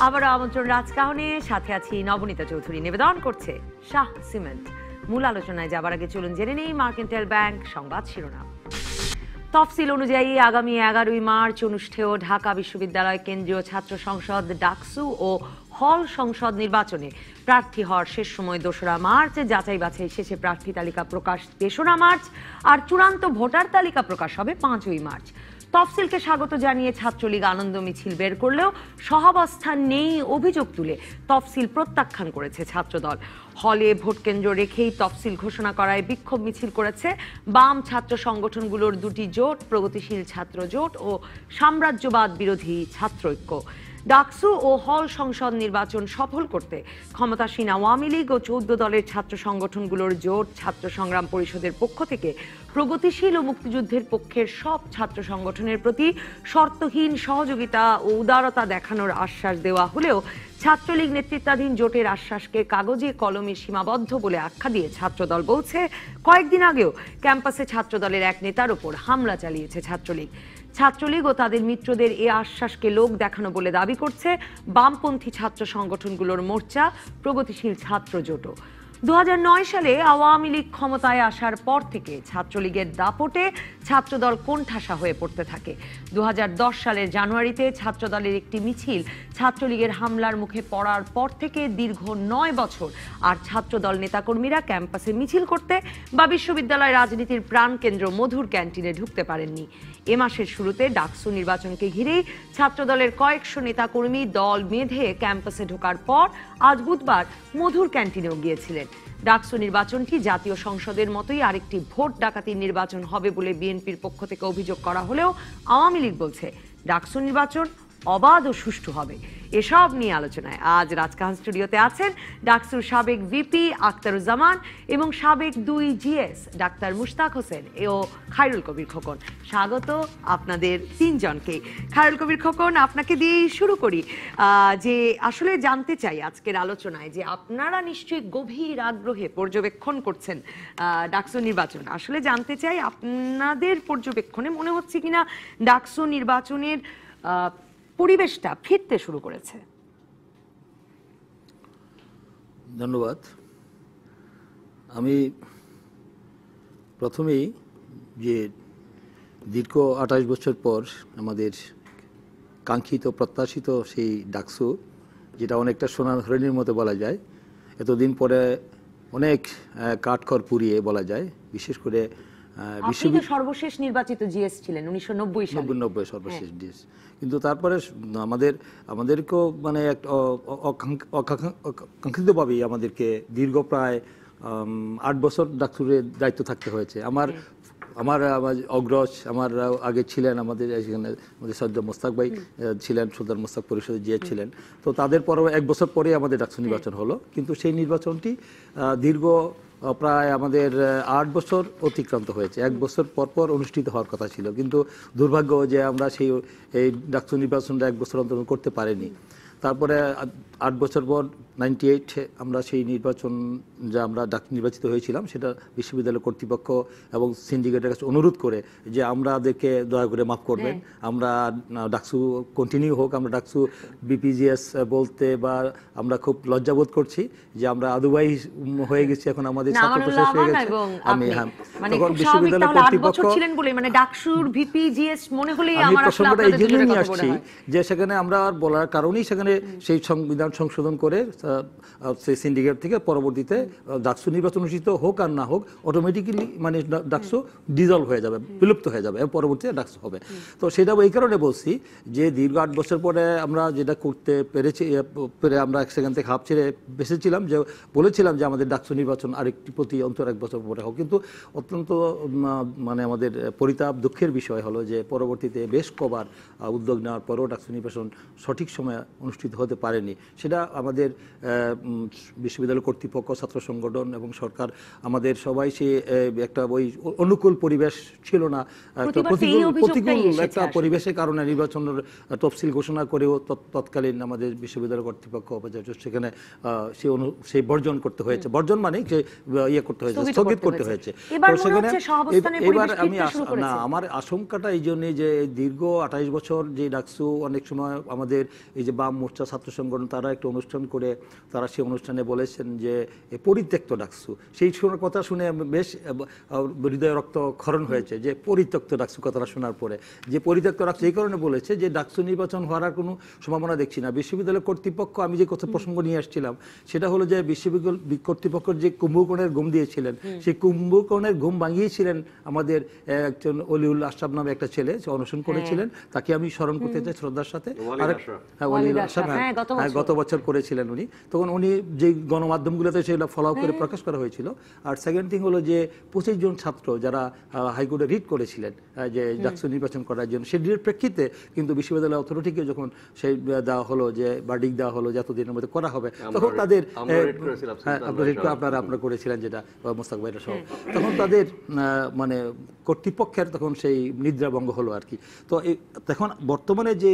আবারও আমন্ত্রণ রাজকাহনে, সাথে আছি নবনীতা চৌধুরী। নিবেদন করছে শাহ সিমেন্ট। মূল আলোচনায় যাবার আগে চলুন জেনে নেই মার্কেন্টাইল ব্যাংক সংবাদ শিরোনাম। তফসিল অনুযায়ী আগামী 11ই মার্চ অনুষ্ঠেয় ঢাকা বিশ্ববিদ্যালয় কেন্দ্রীয় ছাত্র সংসদ ডাকসু ও হল সংসদ নির্বাচনে প্রার্থী হওয়ার শেষ সময় 2রা মার্চ, যাচাই বাছাই শেষে প্রার্থী তালিকা প্রকাশ 3রা মার্চ আর চূড়ান্ত ভোটার তালিকা প্রকাশ হবে 5ই মার্চ। তফসিলকে স্বাগত জানিয়ে ছাত্রলীগ আনন্দ মিছিল বের করলেও সহাবস্থান নেই অভিযোগ তুলে তফসিল প্রত্যাখ্যান করেছে ছাত্রদল। হলে ভোট কেন্দ্র রেখেই তফসিল ঘোষণা করায় বিক্ষোভ মিছিল করেছে বাম ছাত্র সংগঠনগুলোর দুটি জোট, প্রগতিশীল ছাত্র জোট ও সাম্রাজ্যবাদ বিরোধী ছাত্র ঐক্য। ডাকসু ও হল সংসদ নির্বাচন সফল করতে ক্ষমতাসীন আওয়ামী লীগ ও 14 দলের ছাত্র সংগঠনগুলোর জোট ছাত্র সংগ্রাম পরিষদের পক্ষ থেকে প্রগতিশীল ও মুক্তিযুদ্ধের পক্ষের সব ছাত্র সংগঠনের প্রতি শর্তহীন সহযোগিতা ও উদারতা দেখানোর আশ্বাস দেওয়া হলেও ছাত্রলীগ নেতৃত্বাধীন জোটের আশ্বাসকে কাগজে কলমে সীমাবদ্ধ বলে আখ্যা দিয়ে ছাত্রদল বলছে, কয়েকদিন আগেও ক্যাম্পাসে ছাত্রদলের এক নেতার উপর হামলা চালিয়েছে ছাত্রলীগ। ছাত্রলীগ ও তাদের মিত্রদের এ আশ্বাসকে লোক দেখানো বলে দাবি করছে বামপন্থী ছাত্র সংগঠনগুলোর মোর্চা, প্রগতিশীল ছাত্র জোটও। 2009 সালে আওয়ামী লীগ ক্ষমতায় আসার পর থেকে ছাত্রলীগের দাপটে ছাত্রদল কোণঠাসা হয়ে পড়তে থাকে। 2010 সালের জানুয়ারিতে ছাত্রদলের একটি মিছিল ছাত্রলীগের হামলার মুখে পড়ার পর থেকে দীর্ঘ 9 বছর আর ছাত্রদল নেতাকর্মীরা ক্যাম্পাসে মিছিল করতে বা বিশ্ববিদ্যালয় রাজনীতির প্রাণকেন্দ্র মধুর ক্যান্টিনে ঢুকতে পারেননি। এ মাসের শুরুতে ডাকসু নির্বাচনকে ঘিরেই ছাত্রদলের কয়েকশো নেতাকর্মী দল বেঁধে ক্যাম্পাসে ঢোকার পর আজ বুধবার মধুর ক্যান্টিনেও গিয়েছিলেন। ডাকসু নির্বাচনটি জাতীয় সংসদের মতোই আরেকটি ভোট ডাকাতির নির্বাচন হবে বলে বিএনপির পক্ষ থেকে অভিযোগ করা হলেও আওয়ামী লীগ বলছে ডাকসু নির্বাচন অবাধ ও সুষ্ঠু হবে। এসব নিয়ে আলোচনায় আজ রাজকাহন স্টুডিওতে আছেন ডাকসুর সাবেক ভিপি আখতারুজ্জামান এবং সাবেক 2 জিএস ডাক্তার মুশতাক হোসেন ও খায়রুল কবির খোকন। স্বাগত আপনাদের তিনজনকে। খায়রুল কবির খোকন, আপনাকে দিয়েই শুরু করি। যে আসলে জানতে চাই আজকের আলোচনায় যে আপনারা নিশ্চয়ই গভীর আগ্রহে পর্যবেক্ষণ করছেন ডাকসু নির্বাচন। আসলে জানতে চাই আপনাদের পর্যবেক্ষণে মনে হচ্ছে কিনা ডাকসু নির্বাচনের পরিবেশটা ফিরতে শুরু করেছে? ধন্যবাদ। আমি প্রথমেই যে দীর্ঘ 28 বছর পর আমাদের কাঙ্ক্ষিত প্রত্যাশিত সেই ডাকসু, যেটা অনেকটা সোনার হরিণের মতো বলা যায়, এতদিন পরে অনেক কাঠখড় পুড়িয়ে বলা যায়, বিশেষ করে সর্বশেষ নির্বাচিত জিএস ছিলেন 1990 সর্বশেষ জিএস। কিন্তু তারপরে আমাদেরকেও মানে অকাঙ্ক্ষিতভাবেই আমাদেরকে দীর্ঘ প্রায় 8 বছর ডাকসুরের দায়িত্ব থাকতে হয়েছে। আমার অগ্রজ আমার আগে ছিলেন আমাদের এখানে আমাদের সর্দার মোস্তাক ভাই ছিলেন, সর্দার মোস্তাক পরিষদের জিএস ছিলেন। তো তাদের পরও 1 বছর পরে আমাদের ডাকসু নির্বাচন হলো। কিন্তু সেই নির্বাচনটি দীর্ঘ প্রায় আমাদের 8 বছর অতিক্রান্ত হয়েছে। 1 বছর পর অনুষ্ঠিত হওয়ার কথা ছিল, কিন্তু দুর্ভাগ্য যে আমরা এই ডাকসু নির্বাচনটা 1 বছর অন্তত করতে পারিনি। তারপরে 8 বছর পর 98 আমরা সেই নির্বাচন যা আমরা নির্বাচিত হয়েছিলাম সেটা বিশ্ববিদ্যালয় কর্তৃপক্ষ এবং সিন্ডিকেটের কাছে অনুরোধ করে যে আমাদেরকে দয়া করে মাফ করবেন, আমরা ডাকসু কন্টিনিউ হোক। আমরা ডাকসু বিপিজিএস বলতে বা আমরা খুব লজ্জাবোধ করছি যে আমরা আদুবাই হয়ে গেছি, এখন আমাদের ছাত্র শেষ হয়ে গেছে। আমি তখন বিশ্ববিদ্যালয় কর্তৃপক্ষ মানে ডাকসুর ভিপিজিএস মনে হলেই আমার প্রসঙ্গটা এই জন্য নিয়ে আসছি যে সেখানে আমরা আর বলার কারণেই সেখানে সেই সংবিধান সংশোধন করে সেই সিন্ডিকেট থেকে পরবর্তীতে ডাকসু নির্বাচন অনুষ্ঠিত হোক আর না হোক অটোমেটিক্যালি মানে ডাকসু ডিজলভ হয়ে যাবে, বিলুপ্ত হয়ে যাবে, পরবর্তীতে ডাকসু হবে। তো সেটা এই কারণে বলছি যে দীর্ঘ 8 বছর পরে আমরা যেটা করতে পেরেছি, আমরা সেখান থেকে হাফ ছেড়ে বেঁচেছিলাম, যে বলেছিলাম যে আমাদের ডাকসু নির্বাচন আরেকটি প্রতি অন্তর 1 বছর পরে হোক। কিন্তু অত্যন্ত মানে আমাদের পরিতাপ দুঃখের বিষয় হলো যে পরবর্তীতে বেশ কবার উদ্যোগ নেওয়ার পরেও ডাকসু নির্বাচন সঠিক সময়ে অনুষ্ঠিত হতে পারেনি। সেটা আমাদের বিশ্ববিদ্যালয় কর্তৃপক্ষ, ছাত্র সংগঠন এবং সরকার আমাদের সবাই সে একটা ওই অনুকূল পরিবেশ ছিল না, একটা প্রতিকূল একটা পরিবেশের কারণে নির্বাচনের তফসিল ঘোষণা করেও তৎকালীন আমাদের বিশ্ববিদ্যালয় কর্তৃপক্ষ সেখানে সেই বর্জন করতে হয়েছে। বর্জন মানে ইয়ে করতে হয়েছে, স্থগিত করতে হয়েছে। এবার আমার আশঙ্কাটা এই জন্যে যে দীর্ঘ 28 বছর যে ডাকসু অনেক সময় আমাদের এই যে বাম মোর্চা ছাত্র সংগঠন তারা একটা অনুষ্ঠান করে তারা সেই অনুষ্ঠানে বলেছেন যে পরিত্যক্ত ডাকসু, সেই কথা শুনে বেশ হৃদয় রক্ত ক্ষরণ হয়েছে যে পরিত্যক্ত ডাকসু কথাটা শোনার পরে। যে পরিত্যক্ত ডাকসু এই কারণে বলেছে যে ডাকসু নির্বাচন হওয়ার আর কোনো সম্ভাবনা দেখছি না। বিশ্ববিদ্যালয় কর্তৃপক্ষ, আমি যে কথা প্রসঙ্গ নিয়ে আসছিলাম সেটা হলো যে বিশ্ববিদ্যালয় কর্তৃপক্ষের যে কুম্ভকর্ণের ঘুম দিয়েছিলেন, সেই কুম্ভকর্ণের ঘুম ভাঙিয়েছিলেন আমাদের একজন অলিউল আশরাফ নামে একটা ছেলে, সে অনশন করেছিলেন, তাকে আমি স্মরণ করতে চাই শ্রদ্ধার সাথে। গত বছর করেছিলেন উনি, তখন উনি যে গণমাধ্যমগুলোতে সেটা ফলো করে প্রকাশ করা হয়েছিল। আর সেকেন্ড থিং হলো যে 25 জন ছাত্র যারা হাইকোর্টে রিট করেছিলেন যে ডাকসু নির্বাচন করার জন্য, সেই রিটের প্রেক্ষিতে কিন্তু বিশ্ববিদ্যালয় অথরিটিকে যখন সেই দেওয়া হলো যে ভার্ডিক্ট দেওয়া হলো যে এতদিনের মধ্যে করা হবে, তখন তাদের আপনারা করেছিলেন যেটা মোস্তাক ভাইরা সহ, তখন তাদের মানে কর্তৃপক্ষের তখন সেই নিদ্রাভঙ্গ হলো আর কি। তো এখন বর্তমানে যে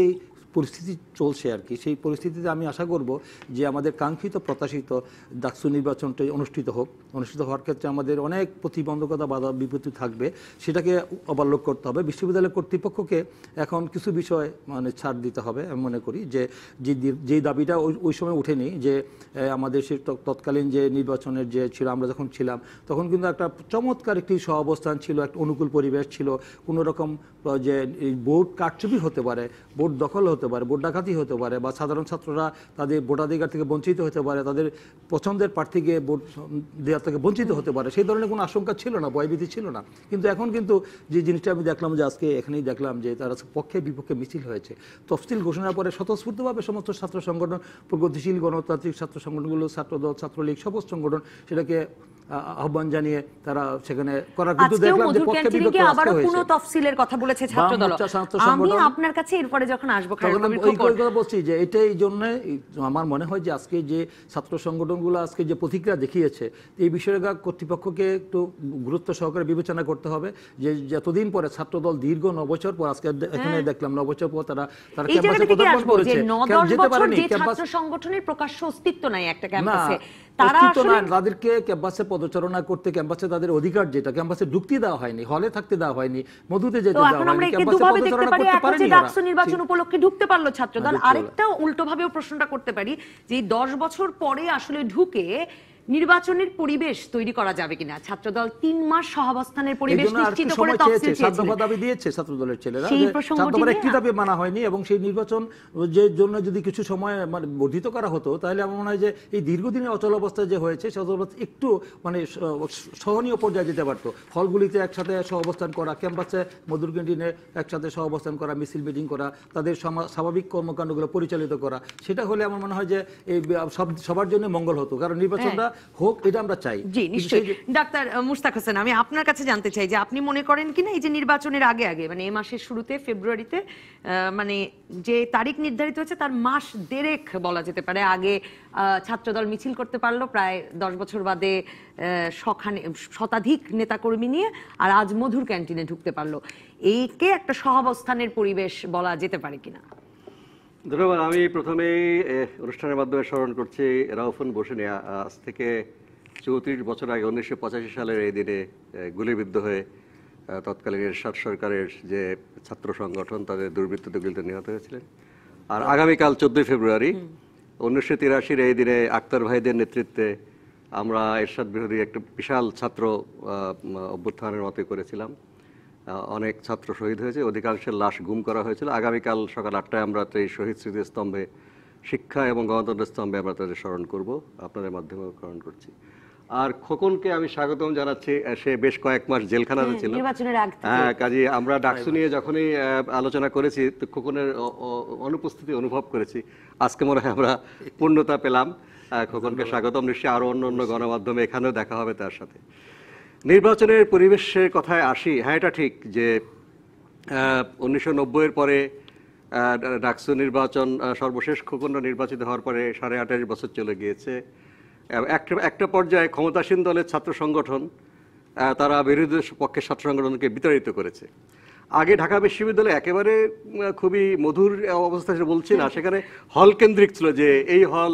পরিস্থিতি চলছে আর কি, সেই পরিস্থিতিতে আমি আশা করব যে আমাদের কাঙ্ক্ষিত প্রত্যাশিত ডাকসু নির্বাচনটা অনুষ্ঠিত হওয়ার ক্ষেত্রে আমাদের অনেক প্রতিবন্ধকতা, বাধা বিপত্তি থাকবে, সেটাকে ওভারলোক করতে হবে। বিশ্ববিদ্যালয় কর্তৃপক্ষকে এখন কিছু বিষয় মানে ছাড় দিতে হবে। আমি মনে করি যে যেই দাবিটা ওই সময় ওঠেনি, যে আমাদের সে তৎকালীন যে নির্বাচনের যে ছিল, আমরা যখন ছিলাম তখন কিন্তু একটা চমৎকার একটি সহাবস্থান ছিল, একটা অনুকূল পরিবেশ ছিল, কোনো রকম যে ভোট কারচুপি হতে পারে, ভোট দখল হতে পারে, ভোট ডাকাতি হতে পারে, বা সাধারণ ছাত্ররা তাদের ভোটাধিকার থেকে বঞ্চিত হতে পারে, তাদের পছন্দের প্রার্থীকে ভোট দেওয়ার থেকে বঞ্চিত হতে পারে, সেই ধরনের কোনো আশঙ্কা ছিল না, ভয়ভীতি ছিল না। কিন্তু এখন কিন্তু যে জিনিসটা আমি দেখলাম যে আজকে এখানেই দেখলাম যে তারা পক্ষে বিপক্ষে মিছিল হয়েছে। তফসিল ঘোষণার পরে স্বতঃস্ফূর্তভাবে সমস্ত ছাত্র সংগঠন, প্রগতিশীল গণতান্ত্রিক ছাত্র সংগঠনগুলো, ছাত্রদল, ছাত্রলীগ, সমস্ত সংগঠন সেটাকে আহ্বান জানিয়ে তারা সেখানে করার, কিন্তু দেখলাম যে পক্ষে বিপক্ষে আজকে হয়েছে। পুরো তফসিলের কথা বলেছে ছাত্রদল। আমি আপনার কাছে এরপরে যখন আসবো ওই কথা বলছি যে এটাই জন্য আমার মনে হয় যে আজকে যে ছাত্র সংগঠনগুলো আজকে যে প্রতিক্রিয়া দেখিয়েছে, এই বিষয়টা কর্তৃপক্ষকে একটু গুরুত্ব সহকারে বিবেচনা করতে হবে। যে যতদিন পরে ছাত্রদল দীর্ঘ 9 বছর পর, আজকে এখানে দেখলাম 9 বছর পর তারা ক্যাম্পাসে পদার্পণ করেছে, যেতে পারেনি। ছাত্র সংগঠনের প্রকাশ্য অস্তিত্ব নাই একটা ক্যাম্পাসে, তাদেরকে ক্যাম্পাসে পদচারণা করতে, ক্যাম্পাসে তাদের অধিকার, যেটা ক্যাম্পাসে ঢুকতে দেওয়া হয়নি, হলে থাকতে দেওয়া হয়নি, মধুতে যেতে দেওয়া হয়নি, ক্যাম্পাসে পদচারণা করতে পারেনি। ডাকসু নির্বাচন উপলক্ষে ঢুকতে পারলো ছাত্রদল। আরেকটা উল্টো ভাবেও প্রশ্নটা করতে পারি যে 10 বছর পরে আসলে ঢুকে নির্বাচনের পরিবেশ তৈরি করা যাবে কিনা। ছাত্রদল 3 মাস সহাবস্থানের পরিবেশ নিশ্চিত করে তফসিল চেয়েছিল, দাবি দিয়েছে ছাত্রদলের ছেলেরা, ছাত্রদলের একটি দাবি মানা হয়নি, এবং সেই নির্বাচন যে জন্য যদি কিছু সময় মানে বর্ধিত করা হতো, তাহলে আমার মনে হয় যে এই দীর্ঘদিনের অচল অবস্থা যে হয়েছে, সেই অচল অবস্থা একটু মানে সহনীয় পর্যায়ে যেতে পারতো। হলগুলিতে একসাথে সহাবস্থান করা, ক্যাম্পাসে মধুর ক্যান্টিনে একসাথে সহাবস্থান করা, মিছিল মিটিং করা, তাদের স্বাভাবিক কর্মকাণ্ডগুলো পরিচালিত করা, সেটা হলে আমার মনে হয় যে এই সবার জন্য মঙ্গল হতো। কারণ নির্বাচনটা হোক, এটা আমরা চাই। জি নিশ্চয়ই। ডাক্তার মুশতাক হোসেন, আমি আপনার কাছে জানতে চাই যে আপনি মনে করেন কিনা এই যে নির্বাচনের আগে মানে এই মাসের শুরুতে ফেব্রুয়ারিতে মানে যে তারিখ নির্ধারিত হয়েছে তার মাস দেড়েক বলা যেতে পারে আগে ছাত্রদল মিছিল করতে পারলো, প্রায় 10 বছর বাদে শতাধিক নেতাকর্মী নিয়ে, আর আজ মধুর ক্যান্টিনে ঢুকতে পারলো। এইকে একটা সহাবস্থানের পরিবেশ বলা যেতে পারে কিনা? ধন্যবাদ। আমি প্রথমেই অনুষ্ঠানের মাধ্যমে স্মরণ করছি রাউফুন বসুনিয়া, আজ থেকে 34 বছর আগে 1985 সালের এই দিনে গুলিবিদ্ধ হয়ে তৎকালীন এরশাদ সরকারের যে ছাত্র সংগঠন তাদের দুর্বৃত্তদের গুলিতে নিহত হয়েছিলেন। আর আগামীকাল 14 ফেব্রুয়ারি 1983 এই দিনে আক্তার ভাইদের নেতৃত্বে আমরা এরশাদ বিরোধী একটা বিশাল ছাত্র অভ্যুত্থানের মতো করেছিলাম। অনেক ছাত্র শহীদ হয়েছে, অধিকাংশের লাশ গুম করা হয়েছিল। আগামীকাল সকাল 8টায় আমরা এই শহীদ স্মৃতিস্তম্ভে, শিক্ষা এবং গণতন্ত্রের স্তম্ভে আমরা তাদের স্মরণ করব, আপনাদের মাধ্যমে স্মরণ করছি। আর খোকনকে আমি স্বাগতম জানাচ্ছি, সে বেশ কয়েক মাস জেলখানাতে ছিল। হ্যাঁ, কাজে আমরা ডাকসু নিয়ে যখনই আলোচনা করেছি তো খোকনের অনুপস্থিতি অনুভব করেছি। আজকে মনে হয় আমরা পূর্ণতা পেলাম। খোকনকে স্বাগতম। নিশ্চয়ই আরও অন্য গণমাধ্যমে এখানেও দেখা হবে তার সাথে। নির্বাচনের পরিবেশের কথায় আসি। হ্যাঁ, এটা ঠিক যে 1990-এর পরে ডাকসু নির্বাচন সর্বশেষ খোকনরা নির্বাচিত হওয়ার পরে 28.5 বছর চলে গিয়েছে। একটা পর্যায়ে ক্ষমতাসীন দলের ছাত্র সংগঠন তারা বিরোধী পক্ষের ছাত্র সংগঠনকে বিতাড়িত করেছে। আগে ঢাকা বিশ্ববিদ্যালয়ে একেবারে খুবই মধুর অবস্থা বলছি না, সেখানে হল কেন্দ্রিক ছিল, যে এই হল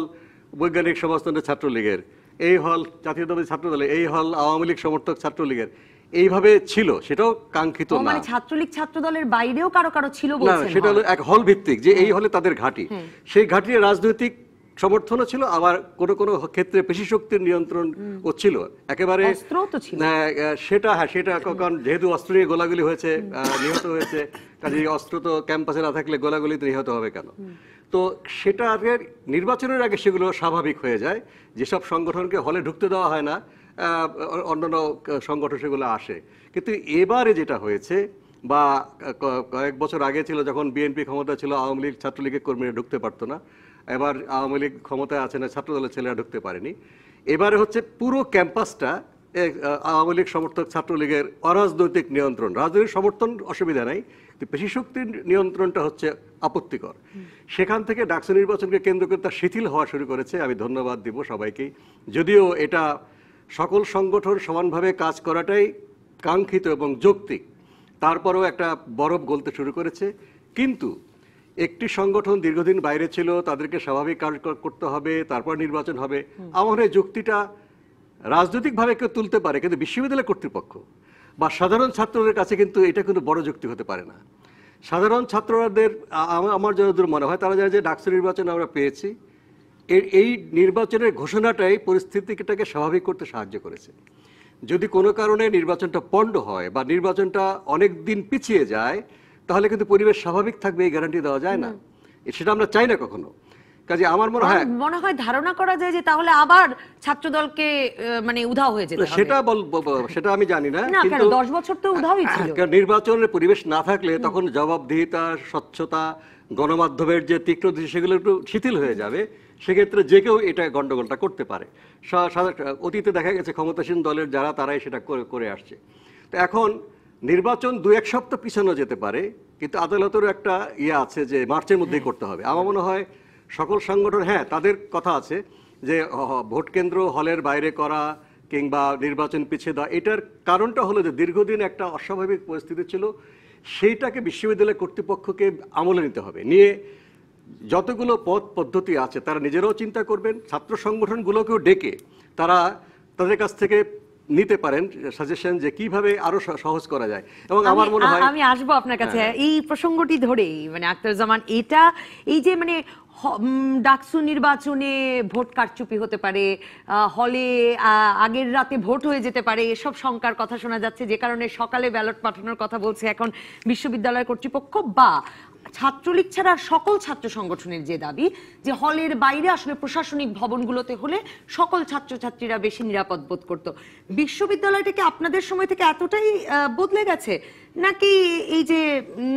বৈজ্ঞানিক সমাজতন্ত্রের ছাত্রলীগের, এই হল জাতীয়তাবাদী ছাত্র দলের, এই হল আওয়ামী লীগ সমর্থক ছাত্রলীগের। এইভাবে ছিল, সেটাও কাঙ্ক্ষিত না। মানে ছাত্রলীগ ছাত্র দলের বাইরেও কারো কারো ছিল না, বলছেন? সেটা হলো এক হল ভিত্তিক, যে এই হলে তাদের ঘাঁটি, সেই ঘাঁটির রাজনৈতিক সমর্থনও ছিল, আবার কোনো কোনো ক্ষেত্রে পেশি শক্তির নিয়ন্ত্রণ ও ছিল একেবারে। অস্ত্রও তো ছিল। সেটা কারণ যেহেতু অস্ত্র নিয়ে গোলাগুলি হয়েছে, নিহত হয়েছে, কাজে অস্ত্র তো ক্যাম্পাসে না থাকলে গোলাগুলিতে নিহত হবে কেন? তো সেটা নির্বাচনের আগে সেগুলো স্বাভাবিক হয়ে যায়, যেসব সংগঠনকে হলে ঢুকতে দেওয়া হয় না, অন্যান্য সংগঠন সেগুলো আসে। কিন্তু এবারে যেটা হয়েছে, বা কয়েক বছর আগে ছিল যখন বিএনপি ক্ষমতা ছিল, আওয়ামী লীগ ছাত্রলীগের কর্মীরা ঢুকতে পারতো না, এবার আওয়ামী লীগ ক্ষমতায় আছে না, ছাত্রদলের ছেলেরা ঢুকতে পারেনি। এবারে হচ্ছে পুরো ক্যাম্পাসটা আওয়ামী লীগ সমর্থক ছাত্রলীগের অরাজনৈতিক নিয়ন্ত্রণ। রাজনৈতিক সমর্থন অসুবিধা নাই, কিন্তু পেশি শক্তির নিয়ন্ত্রণটা হচ্ছে আপত্তিকর। সেখান থেকে ডাকসু নির্বাচনকে কেন্দ্র করে তা শিথিল হওয়া শুরু করেছে। আমি ধন্যবাদ দিব সবাইকেই, যদিও এটা সকল সংগঠন সমানভাবে কাজ করাটাই কাঙ্ক্ষিত এবং যৌক্তিক, তারপরেও একটা বরফ গলতে শুরু করেছে। কিন্তু একটি সংগঠন দীর্ঘদিন বাইরে ছিল, তাদেরকে স্বাভাবিক কাজ করতে হবে, তারপর নির্বাচন হবে। আমার এই যুক্তিটা রাজনৈতিকভাবে কেউ তুলতে পারে, কিন্তু বিশ্ববিদ্যালয় কর্তৃপক্ষ বা সাধারণ ছাত্রদের কাছে কিন্তু এটা কিন্তু বড় যুক্তি হতে পারে না। সাধারণ ছাত্রদের আমার যতদূর মনে হয়, তারা জানে যে ডাকসু নির্বাচন আমরা পেয়েছি, এই নির্বাচনের ঘোষণাটাই পরিস্থিতিটাকে স্বাভাবিক করতে সাহায্য করেছে। যদি কোনো কারণে নির্বাচনটা পণ্ড হয় বা নির্বাচনটা অনেক দিন পিছিয়ে যায়, তাহলে কিন্তু পরিবেশ স্বাভাবিক থাকবে এই গ্যারান্টি দেওয়া যায় না, সেটা আমরা চাই না কখনো। কাজে আমার মনে হয় ধারণা করা যায় যে তাহলে আবার ছাত্রদলকে মানে উধাও হয়ে যেতে হবে। সেটা আমি জানি না, কিন্তু 10 বছর তো উধাওই ছিল। নির্বাচনের পরিবেশ না থাকলে তখন জবাবদিহিতা, স্বচ্ছতা, গণমাধ্যমের যে তীক্ষ্ণ দৃষ্টি, সেগুলো একটু শিথিল হয়ে যাবে। সেক্ষেত্রে যে কেউ এটা গন্ডগোলটা করতে পারে। অতীতে দেখা গেছে ক্ষমতাসীন দলের যারা, তারাই সেটা করে আসছে। তো এখন নির্বাচন 2-1 সপ্তাহ পিছানো যেতে পারে, কিন্তু আদালতেরও একটা আছে যে মার্চের মধ্যেই করতে হবে। আমার মনে হয় সকল সংগঠন, তাদের কথা আছে যে ভোট কেন্দ্র হলের বাইরে করা কিংবা নির্বাচন পিছিয়ে দেওয়া, এটার কারণটা হলো যে দীর্ঘদিন একটা অস্বাভাবিক পরিস্থিতি ছিল, সেইটাকে বিশ্ববিদ্যালয় কর্তৃপক্ষকে আমলে নিতে হবে। নিয়ে যতগুলো পথ পদ্ধতি আছে তারা নিজেরাও চিন্তা করবেন, ছাত্র সংগঠনগুলোকেও ডেকে তারা তাদের কাছ থেকে নিতে পারেন সাজেশন যে কিভাবে আরো সহজ করা যায়। এবং আমার মনে হয় আমি আসবো আপনার কাছে এই প্রসঙ্গটি ধরেই, মানে আখতারুজ্জামান, এটা এই যে মানে ডাকসু নির্বাচনে ভোট কারচুপি হতে পারে, হলে আগের রাতে ভোট হয়ে যেতে পারে, এসব শঙ্কার কথা শোনা যাচ্ছে, যে কারণে সকালে ব্যালট পাঠানোর কথা বলছে এখন বিশ্ববিদ্যালয় কর্তৃপক্ষ। বা ছাত্রলীগ ছাড়া সকল ছাত্র সংগঠনের যে দাবি যে হলের বাইরে আসলে প্রশাসনিক ভবনগুলোতে হলে সকল ছাত্রছাত্রীরা বেশি নিরাপদ বোধ করত। বিশ্ববিদ্যালয়টাকে আপনাদের সময় থেকে এতটাই বদলে গেছে, নাকি এই যে